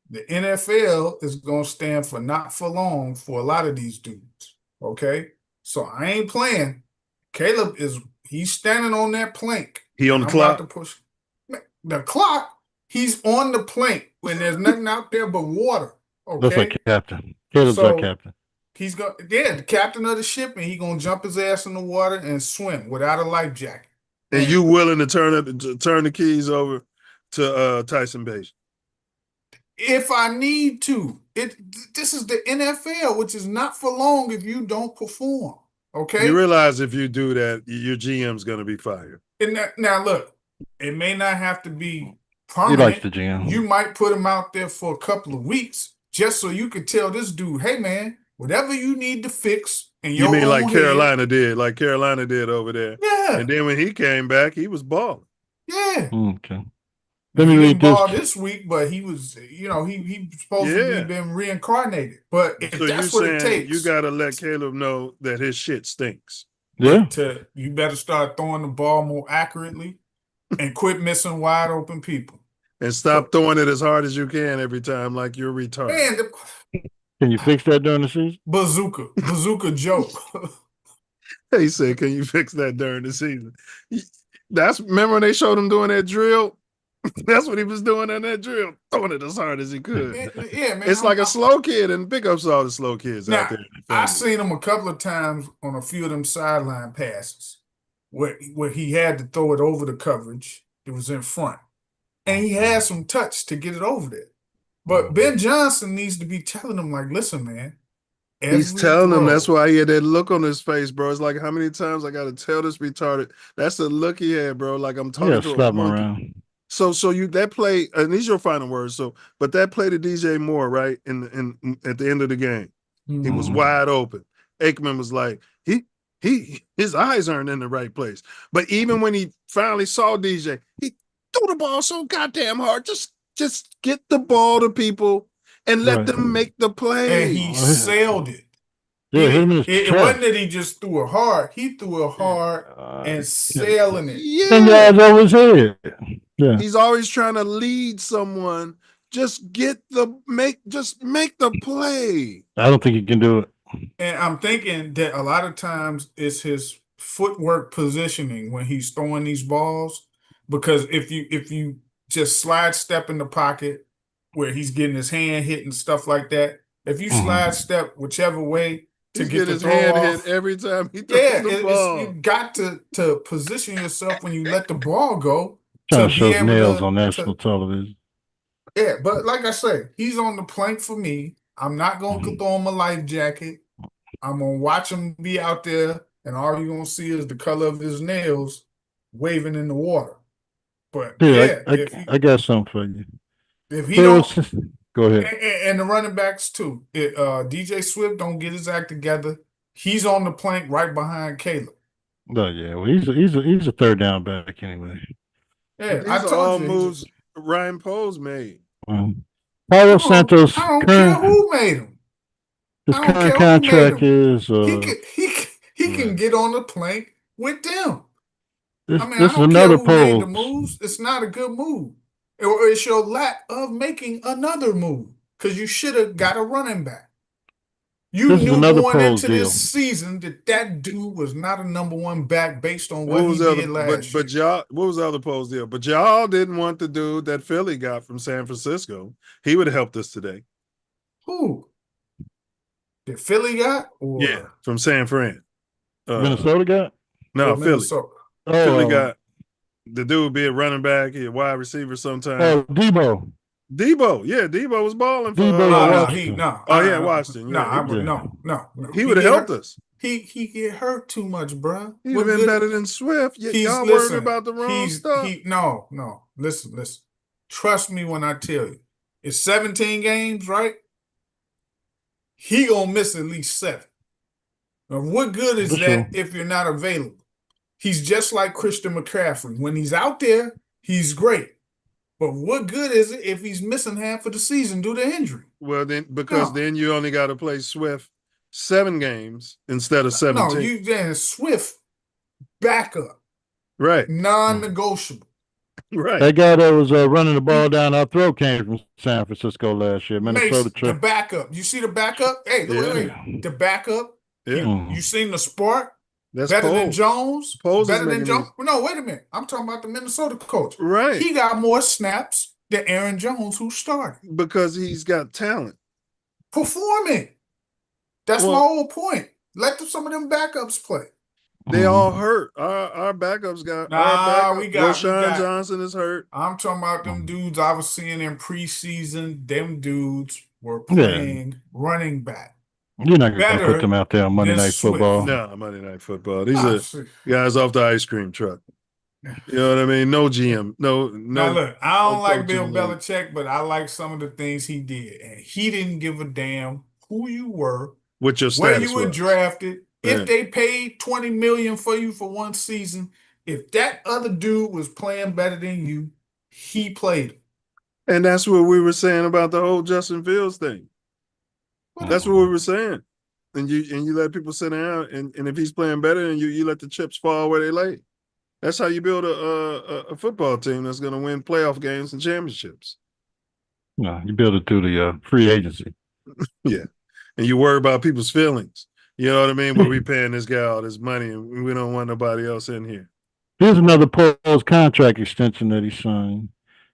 the NFL is going to stand for not for long for a lot of these dudes. Okay? So I ain't playing. Caleb he's standing on that plank. He on the clock? About to push. The clock, he's on the plank when there's nothing out there but water. Okay? That's like captain. Caleb's our captain. He's the captain of the ship, and he's going to jump his ass in the water and swim without a life jacket. And you willing to turn the keys over to Tyson Bagent? If I need to. This is the NFL, which is not for long if you don't perform. Okay? You realize if you do that, your GM's going to be fired. Now look, it may not have to be He likes permanent. the gym. You might put him out there for a couple of weeks just so you could tell this dude, hey man, whatever you need to fix in your You mean like own Carolina head, did, like Carolina did over there. yeah, And then when he came back, he was balling. yeah. Okay. Now, Let me he read didn't ball this. this week, but he was, he supposedly Yeah. been reincarnated. But if So you that's what it saying you takes, got to let Caleb know that his shit stinks. Yeah. you better start throwing the ball more accurately and quit missing wide open people. And stop throwing it as hard as you can every time like you're retarded. Man, Can you fix that during the season? Bazooka Joe. He said, can you fix that during the season? Remember when they showed him doing that drill? That's what he was doing in that drill, throwing it as hard as he could. Yeah, man. It's like a slow kid, and pick up all the slow kids out there. I seen him a couple of times on a few of them sideline passes where he had to throw it over the coverage. It was in front. And he had some touch to get it over there. But Ben Johnson needs to be telling him, like, listen, man. He's telling him. That's why he had that look on his face, bro. It's like, how many times I got to tell this retarded? That's the look he had, bro. Like I'm talking to slap a him monkey. around. So that play, and these are your final words. But that play to DJ Moore, right, in at the end of the game, he was wide open. Aikman was like, his eyes aren't in the right place. But even when he finally saw DJ, he threw the ball so goddamn hard. Just get the ball to people and let them make the play. And he sailed it. Yeah, hit him in his It chest. wasn't that he just threw it hard. He threw it hard and sailing it. 10 yards over his head. Yeah. He's always trying to lead someone. Just make the play. I don't think he can do it. And I'm thinking that a lot of times it's his footwork positioning when he's throwing these balls. Because if you just slide step in the pocket where he's getting his hand hit and stuff like that, if you slide step whichever way to get the his throw hand off, hit every time he throws the ball. you got to position yourself when you let the ball go. Trying to show nails on national television. Yeah, but like I say, he's on the plank for me. I'm not going to throw him a life jacket. I'm going to watch him be out there, and all you're going to see is the color of his nails waving in the water. But I got something for you. If he don't, go ahead. And the running backs too. DJ Swift don't get his act together. He's on the plank right behind Caleb. Oh yeah, well he's a third down back anyway. Yeah, these are all moves Ryan Poles made. Paulo Santos. I don't care who made him. His current contract is he can get on the plank with them. This I is don't another care who made the Poles. moves. It's not a good move. Or it's your lack of making another move because you should have got a running back. You knew going into this season that dude was not a number one back based on what he did last year. But y'all, what was the other Poles deal? But y'all didn't want the dude that Philly got from San Francisco. He would have helped us today. Who? Did Philly got? Or? Yeah, from San Fran. Minnesota got? No, Philly. Minnesota. Philly got the dude be a running back, a wide receiver sometimes. Oh, Debo, yeah, Debo was balling for Washington. No. He would have helped us. He get hurt too much, bro. He would have been better than Swift. Y'all worried about the wrong stuff. No. Listen. Trust me when I tell you. It's 17 games, right? He gonna miss at least 7. Now, what good is that if you're not available? He's just like Christian McCaffrey. When he's out there, he's great. But what good is it if he's missing half of the season due to injury? Well, then you only got to play Swift 7 games instead of 17. No, Swift backup. Right. Non-negotiable. Right. That guy that was running the ball down our throat came from San Francisco last year. Minnesota The backup. You see the backup? Hey, wait. The backup. Yeah. You seen the spark? That's better Poles. than Jones. Poles better than Jones. No, wait a minute. I'm talking about the Minnesota coach. Right. He got more snaps than Aaron Jones, who started. Because he's got talent. Performing. That's my whole point. Let some of them backups play. They all hurt. Our backups got. Roshan Johnson is hurt. I'm talking about them dudes I was seeing in preseason. Them dudes were playing running back. You're not going to put them out there on Monday Night Football. No, Monday Night Football. These are guys off the ice cream truck. You know what I mean? No GM, Now no look, I don't like coach in Bill the league. Belichick, but I like some of the things he did, and he didn't give a damn who you were, What your where you status were was. drafted. Yeah. If they paid $20 million for you for one season, if that other dude was playing better than you, he played him. And that's what we were saying about the whole Justin Fields thing. That's what we were saying. And you let people sit down, and if he's playing better than you, you let the chips fall where they lay. That's how you build a football team that's going to win playoff games and championships. No, you build it through the free agency. Yeah. And you worry about people's feelings. You know what I mean? But we paying this guy all this money, and we don't want nobody else in here. Here's another proposed contract extension that he signed.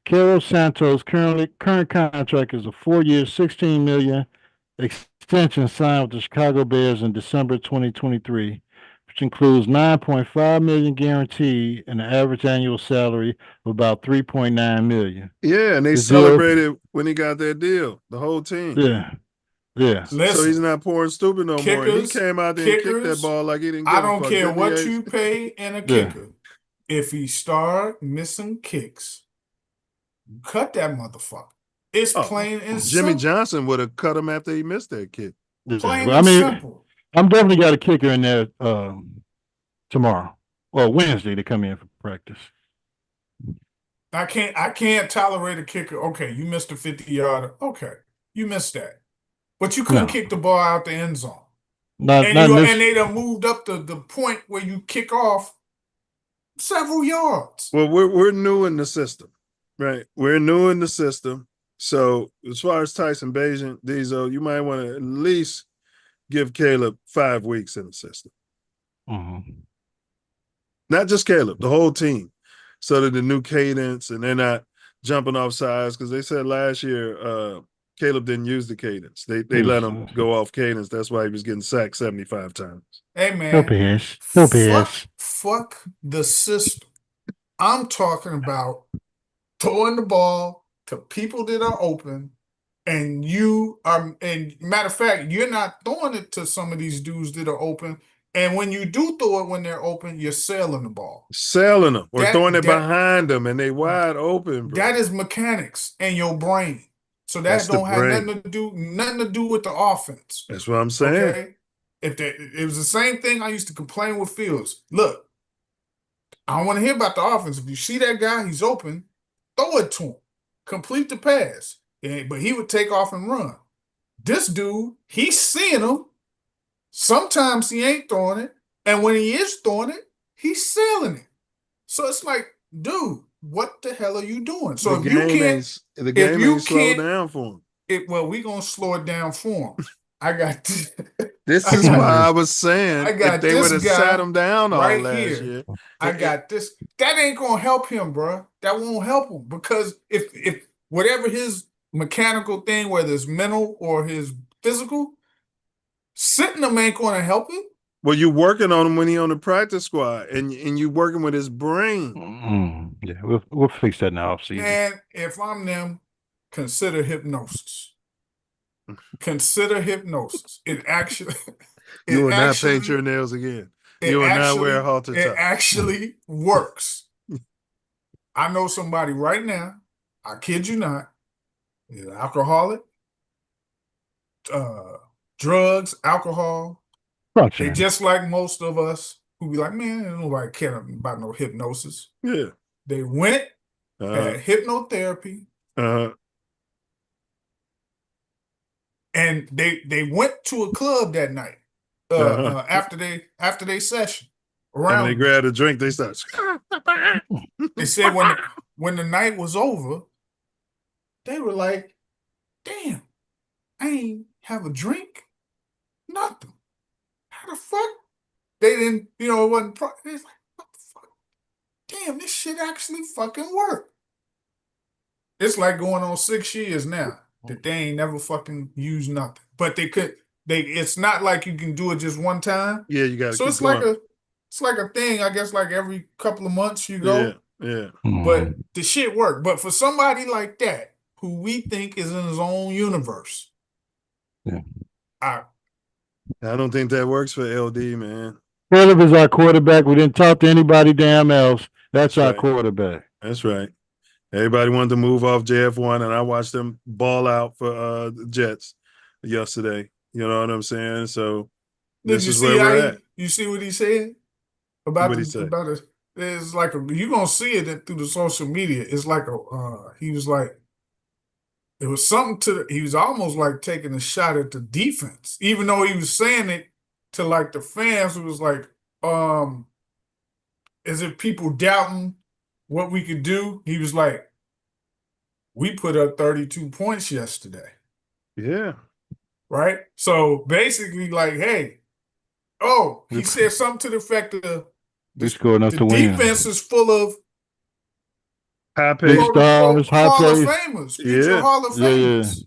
Carlos Santos' current contract is a 4-year, $16 million extension signed with the Chicago Bears in December 2023, which includes $9.5 million guaranteed and an average annual salary of about $3.9 million. Yeah, and they celebrated when he got that deal, the whole team. Yeah. Yeah. So Listen, he's not pouring stupid no more. He came out there and kicked that ball like he didn't give I a don't fuck. care what Didn't he? you pay in a kicker. If he start missing kicks, cut that motherfucker. It's plain and Jimmy simple. Johnson would have cut him after he missed that kick. Plain Well, and simple. I'm definitely got a kicker in there tomorrow or Wednesday to come in for practice. I can't tolerate a kicker. Okay, you missed a 50-yarder. Okay, you missed that. But you couldn't kick the ball out the end zone. And they done moved up the point where you kick off several yards. Well, we're new in the system, right? We're new in the system. So as far as Tyson Bagent, Diesel, you might want to at least give Caleb 5 weeks in the system. Mm-hmm. Not just Caleb, the whole team. So that the new cadence and they're not jumping off sides, because they said last year Caleb didn't use the cadence. They let him go off cadence. That's why he was getting sacked 75 times. Hey man, fuck the system. I'm talking about throwing the ball to people that are open, and matter of fact, you're not throwing it to some of these dudes that are open. And when you do throw it when they're open, you're sailing the ball. Sailing them. Or throwing it behind them and they wide open, bro. That is mechanics and your brain. So that don't have nothing to do with the offense. That's what I'm saying. Okay? It was the same thing I used to complain with Fields. Look, I don't want to hear about the offense. If you see that guy, he's open, throw it to him. Complete the pass. But he would take off and run. This dude, he's seeing him. Sometimes he ain't throwing it. And when he is throwing it, he's sailing it. So it's like, dude, what the hell are you doing? So the game ain't slow down for him. Well, we're going to slow it down for him. I got this is why I was saying if they would have sat him down all last year. I got this. That ain't going to help him, bro. That won't help him, because if whatever his mechanical thing, whether it's mental or his physical, sitting him ain't going to help him. Well, you're working on him when he's on the practice squad, and you're working with his brain. Mm-hmm. Yeah, we'll fix that in the offseason. And if I'm them, consider hypnosis. Consider hypnosis. It actually. You will not paint your nails again. You will not wear a halter top. It actually works. I know somebody right now. I kid you not. He's an alcoholic. Drugs, alcohol. They just like most of us who be like, man, nobody care about no hypnosis. Yeah. They went, had hypnotherapy, and they went to a club that night after they session. And they grabbed a drink, they start. They said when the night was over, they were like, damn, I ain't have a drink, nothing. How the fuck? They didn't, it wasn't. They was like, what the fuck? Damn, this shit actually fucking worked. It's like going on 6 years now that they ain't never fucking used nothing. But it's not like you can do it just one time. Yeah, you got to. So it's like a thing, I guess, like every couple of months you go. Yeah. But the shit worked. But for somebody like that, who we think is in his own universe, I don't think that works for LD, man. Caleb is our quarterback. We didn't talk to anybody damn else. That's our right. quarterback. That's right. Everybody wanted to move off JF1, and I watched them ball out for the Jets yesterday. You know what I'm saying? So Did this you is see where how we're at. you see what he said about What'd he say? about it? It's like you gonna see it through the social media. It's like he was like it was something he was almost like taking a shot at the defense, even though he was saying it to like the fans. It was like as if people doubting what we could do. He was like, we put up 32 points yesterday. Yeah. Right? So basically, like, hey, he said something to the effect of We scored enough the to win. defense is full of High Big pace. quote unquote stars, high Hall of plays. Famers, future Yeah. Hall of Yeah, yeah. Famers.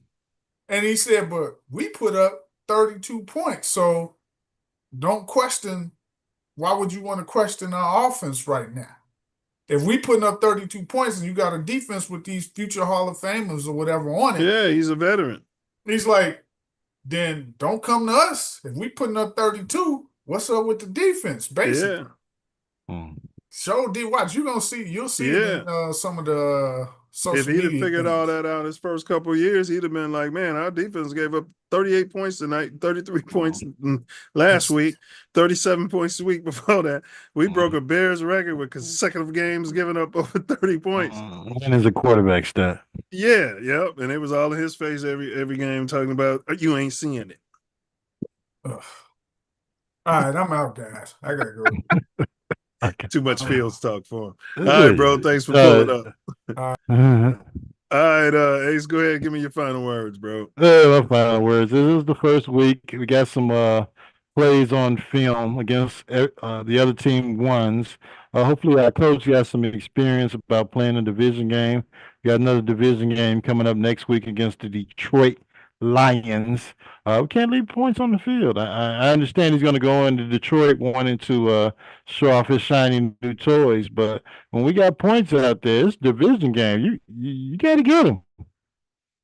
And he said, but we put up 32 points. So don't question. Why would you want to question our offense right now? If we putting up 32 points and you got a defense with these future Hall of Famers or whatever on it, Yeah, he's a veteran. he's like, then don't come to us. If we putting up 32, what's up with the defense? Basically. Yeah. Show D watch. You'll see it in some of the social If he'd have media figured things. all that out his first couple of years, he'd have been like, man, our defense gave up 38 points tonight, 33 points last week, 37 points the week before that. We broke a Bears record with consecutive games giving up over 30 points. And is a quarterback stat. Yeah, yep. And it was all in his face every game talking about you ain't seeing it. Ugh. All right, I'm out, guys. I gotta go. Okay. Too much Fields talk for him. All right, bro. Thanks for pulling up. All right, Ace, go ahead and give me your final words, bro. My final words. This is the first week. We got some plays on film against the other team ones. Hopefully our coach got some experience about playing a division game. We got another division game coming up next week against the Detroit Lions. We can't leave points on the field. I understand he's going to go into Detroit wanting to show off his shiny new toys, but when we got points out there, it's a division game. You got to get them.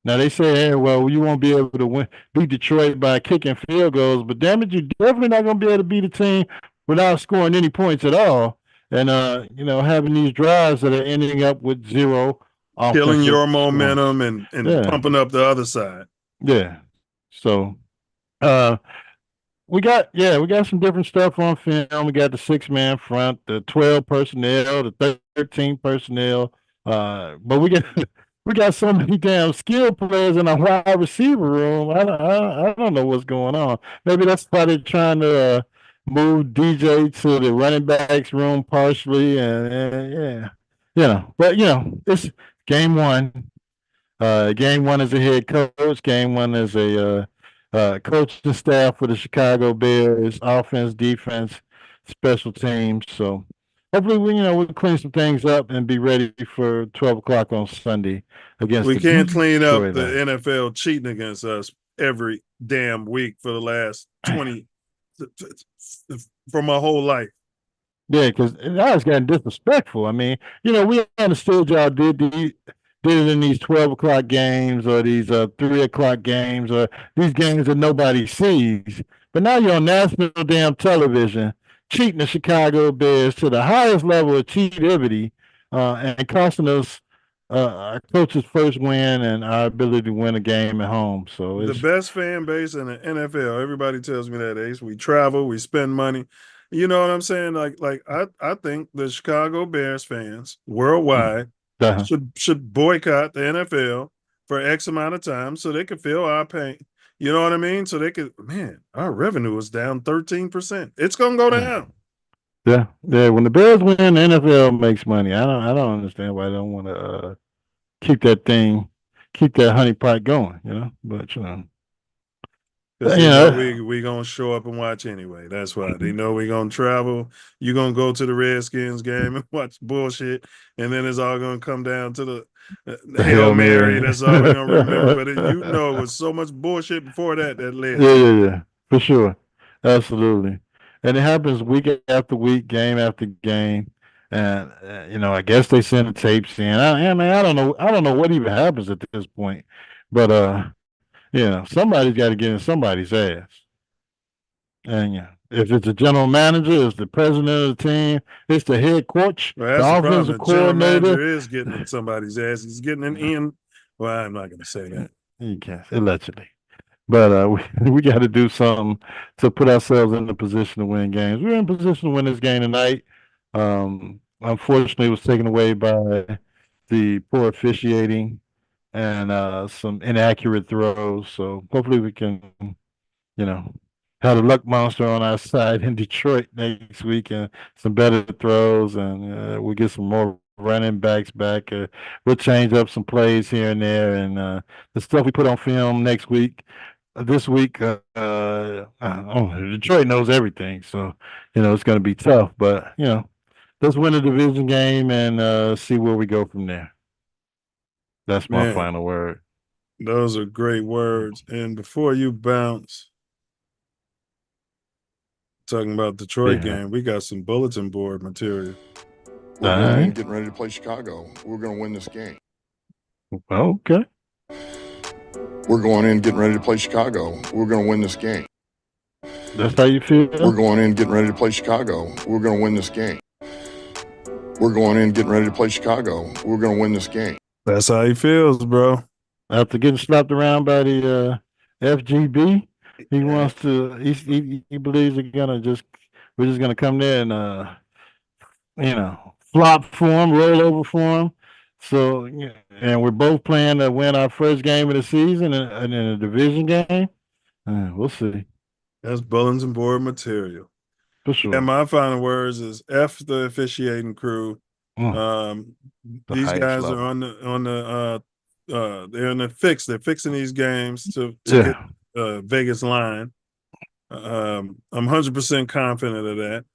Now they say, hey, well, you won't be able to beat Detroit by kicking field goals, but damn it, you're definitely not going to be able to beat a team without scoring any points at all, and having these drives that are ending up with zero Killing your offensive momentum and Yeah. pumping up the other side. Yeah. So, we got some different stuff on film. We got the 6-man front, the 12 personnel, the 13 personnel. But we got so many damn skill players in our wide receiver room. I don't know what's going on. Maybe that's why they're trying to move DJ to the running backs room partially, and yeah, but it's game one. Game one as a head coach. Game one as a coaching staff for the Chicago Bears, offense, defense, special teams. So hopefully we'll clean some things up and be ready for 12 o'clock on Sunday against We the can't clean up Detroit the Lions. NFL cheating against us every damn week for the last 20 for my whole life. Yeah, because now it's getting disrespectful. I mean, we understood y'all did it in these 12 o'clock games or these 3 o'clock games or these games that nobody sees. But now you're on national damn television cheating the Chicago Bears to the highest level of cheativity and costing us our coach's first win and our ability to win a game at home. So the best fan base in the NFL. Everybody tells me that, Ace. We travel, we spend money. You know what I'm saying? Like I think the Chicago Bears fans worldwide should boycott the NFL for X amount of time so they could feel our pain. You know what I mean? So they could, man, our revenue is down 13%. It's gonna go down. Yeah. When the Bears win, the NFL makes money. I don't understand why they don't want to keep that honeypot going. But because they know we gonna show up and watch anyway. That's why they know we gonna travel. You gonna go to the Redskins game and watch bullshit, and then it's all gonna come down to the Hail Mary. That's all we're gonna remember. But it was so much bullshit before that led. Yeah, for sure, absolutely. And it happens week after week, game after game, and I guess they send the tapes in. I don't know what even happens at this point, but somebody's got to get in somebody's ass. And yeah, if it's the general manager, it's the president of the team, it's the head coach, Well, the that's the problem. offensive The general coordinator. manager is getting in somebody's ass. He's getting an in. Well, I'm not going to say that. You can't, allegedly. But we got to do something to put ourselves in the position to win games. We're in position to win this game tonight. Unfortunately, it was taken away by the poor officiating and some inaccurate throws. So hopefully we can, have the luck monster on our side in Detroit next week and some better throws, and we'll get some more running backs back. We'll change up some plays here and there, and the stuff we put on film next week. This week, Detroit knows everything, so it's going to be tough. But let's win a division game and see where we go from there. That's my Man, final word. those are great words. And before you bounce, talking about Detroit game, we got some bulletin board material. We're going in getting ready to play Chicago. We're going to win this game. Okay. We're going in getting ready to play Chicago. We're going to win this game. That's how you feel? We're going in getting ready to play Chicago. We're going to win this game. We're going in getting ready to play Chicago. We're going to win this game. That's how he feels, bro. After getting slapped around by the FGB, he wants to. He believes we're just gonna come there and flop for him, roll over for him. So and we're both playing to win our first game of the season and in a division game. We'll see. That's bulletin board material. For sure. And my final words is F the officiating crew. These guys are on the they're in the fix. They're fixing these games to get Vegas line. I'm 100% confident of that.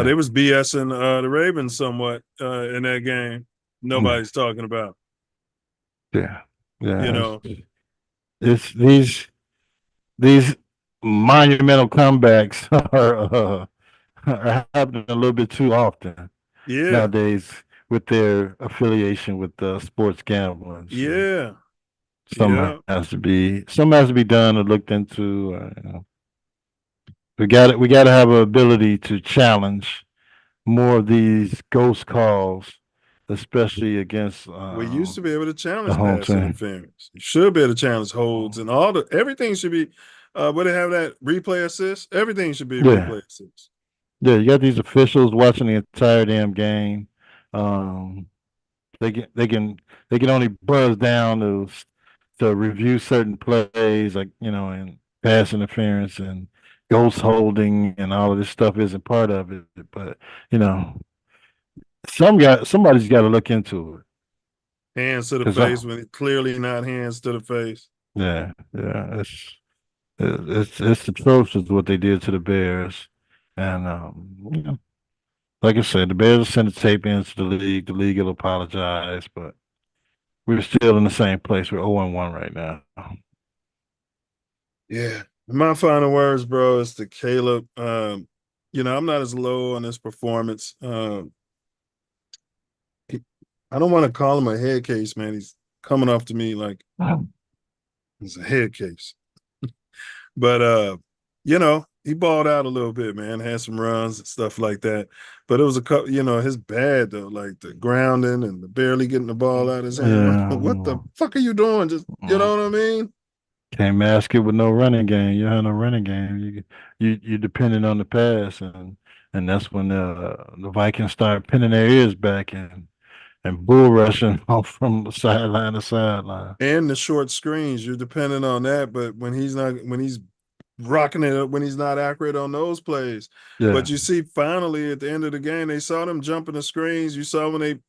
They was BSing the Ravens somewhat in that game. Nobody's talking about. Yeah. It's these monumental comebacks are happening a little bit too often nowadays with their affiliation with sports gambling. So something has to be done or looked into. We got to have an ability to challenge more of these ghost calls, especially against. We used to be able to challenge pass interference. You should be able to challenge holds and everything should be. Would it have that replay assist? Everything should be replay assist. Yeah, you got these officials watching the entire damn game. They can only buzz down to review certain plays, like and pass interference and ghost holding and all of this stuff isn't part of it. But somebody's got to look into it. Hands to the face when it's clearly not hands to the face. Yeah, it's atrocious what they did to the Bears, and like I said, the Bears sent the tape into the league. The league will apologize, but we're still in the same place. We're 0-1 right now. Yeah. My final words, bro, is to Caleb. I'm not as low on this performance. I don't want to call him a head case, man. He's coming off to me like he's a head case. But he balled out a little bit, man. Had some runs and stuff like that. But it was a couple, his bad though, like the grounding and the barely getting the ball out of his hand. Yeah. What the fuck are you doing? Just you know what I mean? Can't mask it with no running game. You have no running game. You're dependent on the pass, and that's when the Vikings start pinning their ears back and bull rushing off from sideline to sideline. And the short screens, you're dependent on that. But when he's rocking it up, when he's not accurate on those plays. Yeah. But you see, finally at the end of the game, they saw them jumping the screens. You saw when they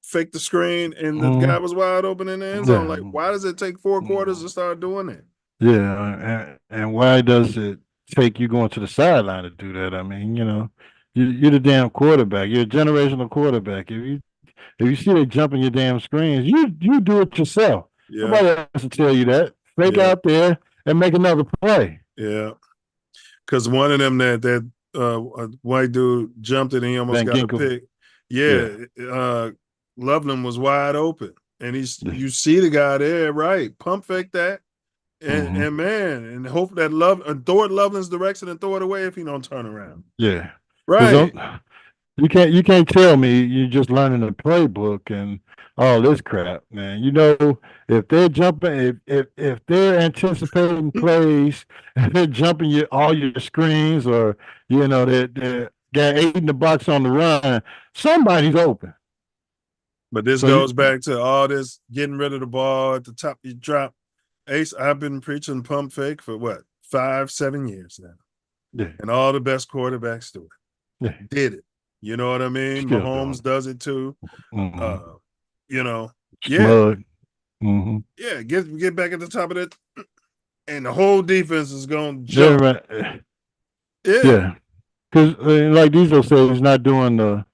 faked the screen and the guy was wide open in the end zone. Like, why does it take 4 quarters to start doing that? Yeah, and why does it take you going to the sideline to do that? I mean, you're the damn quarterback. You're a generational quarterback. If you see they jumping your damn screens, you do it yourself. Yeah. Nobody has to tell you that. Fake out there and make another play. Yeah, because one of them that white dude jumped it and he almost got Incl. a pick. Yeah. Loveland was wide open, and you see the guy there, right? Pump fake that. And man, and hope that love throw it Loveland's direction and throw it away if he don't turn around. Yeah. Right. You can't tell me you're just learning the playbook and all this crap, man. You know, if they're jumping, if they're anticipating plays and they're jumping all your screens, or they're eight in the box on the run, somebody's open. But this goes back to all this getting rid of the ball at the top. You drop. Ace, I've been preaching pump fake for what, 5-7 years now. Yeah. And all the best quarterbacks do it. Yeah. Did it. You know what I mean? Still Mahomes does it too. Mm-hmm. Yeah. Mm-hmm. Yeah, get back at the top of that. And the whole defense is going to jump. Yeah. Because like Diesel said, he's not doing the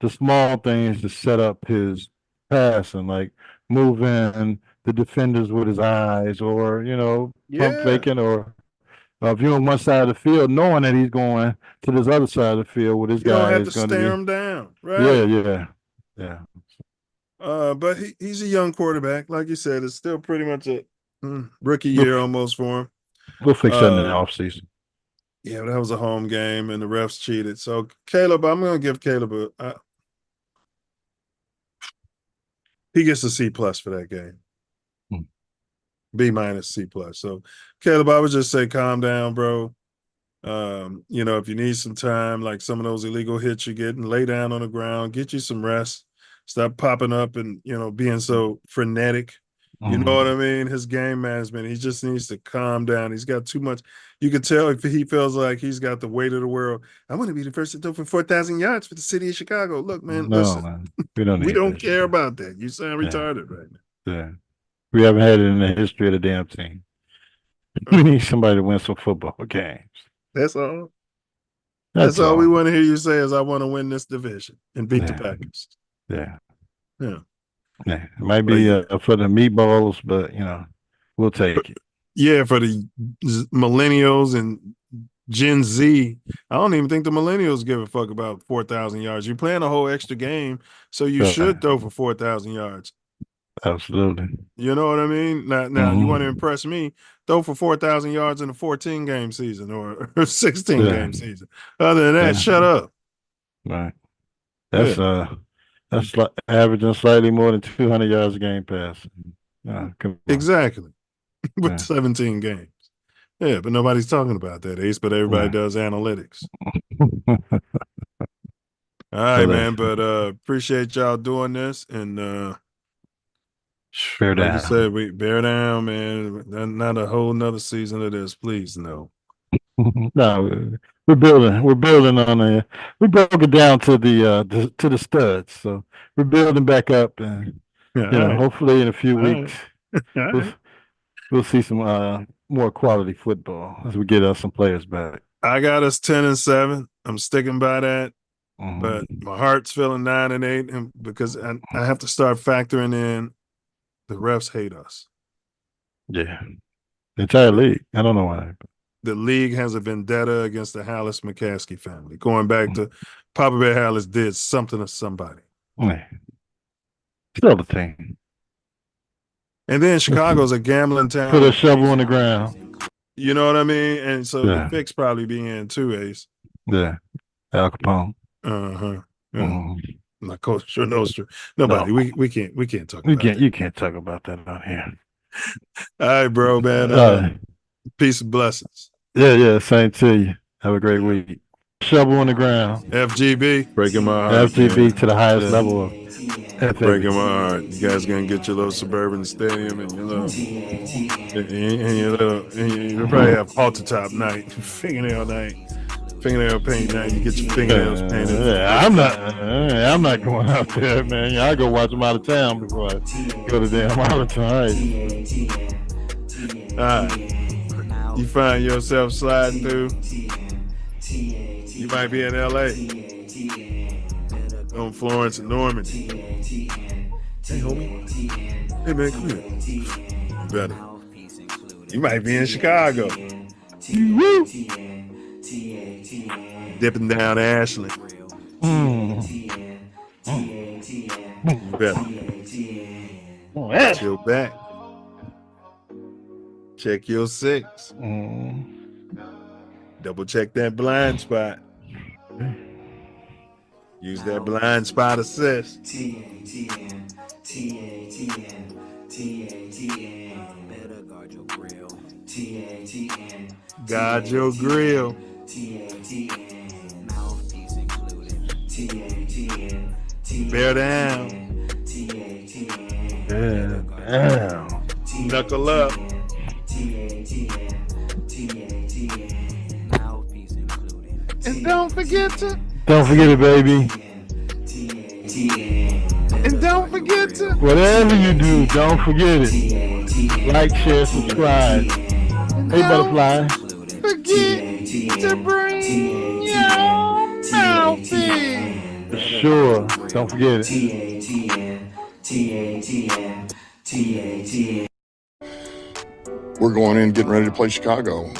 small things to set up his passing, like moving the defenders with his eyes, or pump faking, or if you're on one side of the field, knowing that he's going to this other side of the field where this guy is going to stare him down, right? Yeah. But he's a young quarterback, like you said. It's still pretty much a rookie year almost for him. We'll fix that in the offseason. Yeah, that was a home game, and the refs cheated. So Caleb, I'm going to give Caleb he gets a C+ for that game. B- C+. So Caleb, I would just say calm down, bro. If you need some time, like some of those illegal hits you're getting, lay down on the ground, get you some rest, stop popping up and being so frenetic. You know what I mean? His game management, he just needs to calm down. He's got too much. You can tell if he feels like he's got the weight of the world. I want to be the first to throw for 4,000 yards for the city of Chicago. Look, man, listen, man. We don't care about that. You sound retarded right now. Yeah. We haven't had it in the history of the damn team. We need somebody to win some football games. That's all. That's all we want to hear you say is, I want to win this division and beat the Packers. Yeah. Yeah. It might be for the meatballs, but we'll take it. Yeah, for the millennials and Gen Z, I don't even think the millennials give a fuck about 4,000 yards. You're playing a whole extra game, so you should throw for 4,000 yards. Absolutely. You know what I mean? Now you want to impress me, throw for 4,000 yards in a 14-game season or 16-game season. Other than that, shut up. Right. That's averaging slightly more than 200 yards a game passing. Exactly. With 17 games. Yeah, but nobody's talking about that, Ace, but everybody does analytics. All right, man, but appreciate y'all doing this, and bear down. Like I said, we bear down, man. Not a whole nother season of this, please, no. No, we're building on a. We broke it down to the studs, so we're building back up, and hopefully in a few weeks we'll see some more quality football as we get us some players back. I got us 10-7. I'm sticking by that, but my heart's feeling 9-8, and because I have to start factoring in the refs hate us. Yeah, the entire league. I don't know why. The league has a vendetta against the Hallis McCaskey family, going back to Papa Bear Hallis did something to somebody. Still the team. And then Chicago's a gambling town. Put a shovel on the ground. You know what I mean? And so the fix probably be in too, Ace. Yeah. Al Capone. Like Coach Nostra. Nobody. No. We can't talk about that. You can't talk about that out here. All right, bro, man. Peace and blessings. Yeah. Same to you. Have a great week. Shovel on the ground. FGB. Breaking my heart. FGB man. To the highest level of FGB. Breaking my heart. You guys gonna get your little suburban stadium and your little and you probably have halter top night, fingernail paint night. You get your fingernails painted. Yeah, I'm not going out there, man. I go watch them out of town before I go to damn out of town. All right. You find yourself sliding through. You might be in LA. On Florence and Normandy. Hey, homie. Hey, man, come here. You better. You might be in Chicago. Dipping down Ashland. You better. Chill back. Check your 6. Double check that blind spot. Use that blind spot assist. TATN. Better guard your grill. TATN. Guard your grill. TATN. Mouthpiece included. TATN. Bear down. TATN. Yeah, damn. Knuckle up. Mouthpiece included. And don't forget to. Don't forget it, baby. And don't forget to. Whatever you do, don't forget it. Like, share, subscribe. Hey, Butterfly. Forget to bring your mouthpiece. For sure. Don't forget it. We're going in, getting ready to play Chicago.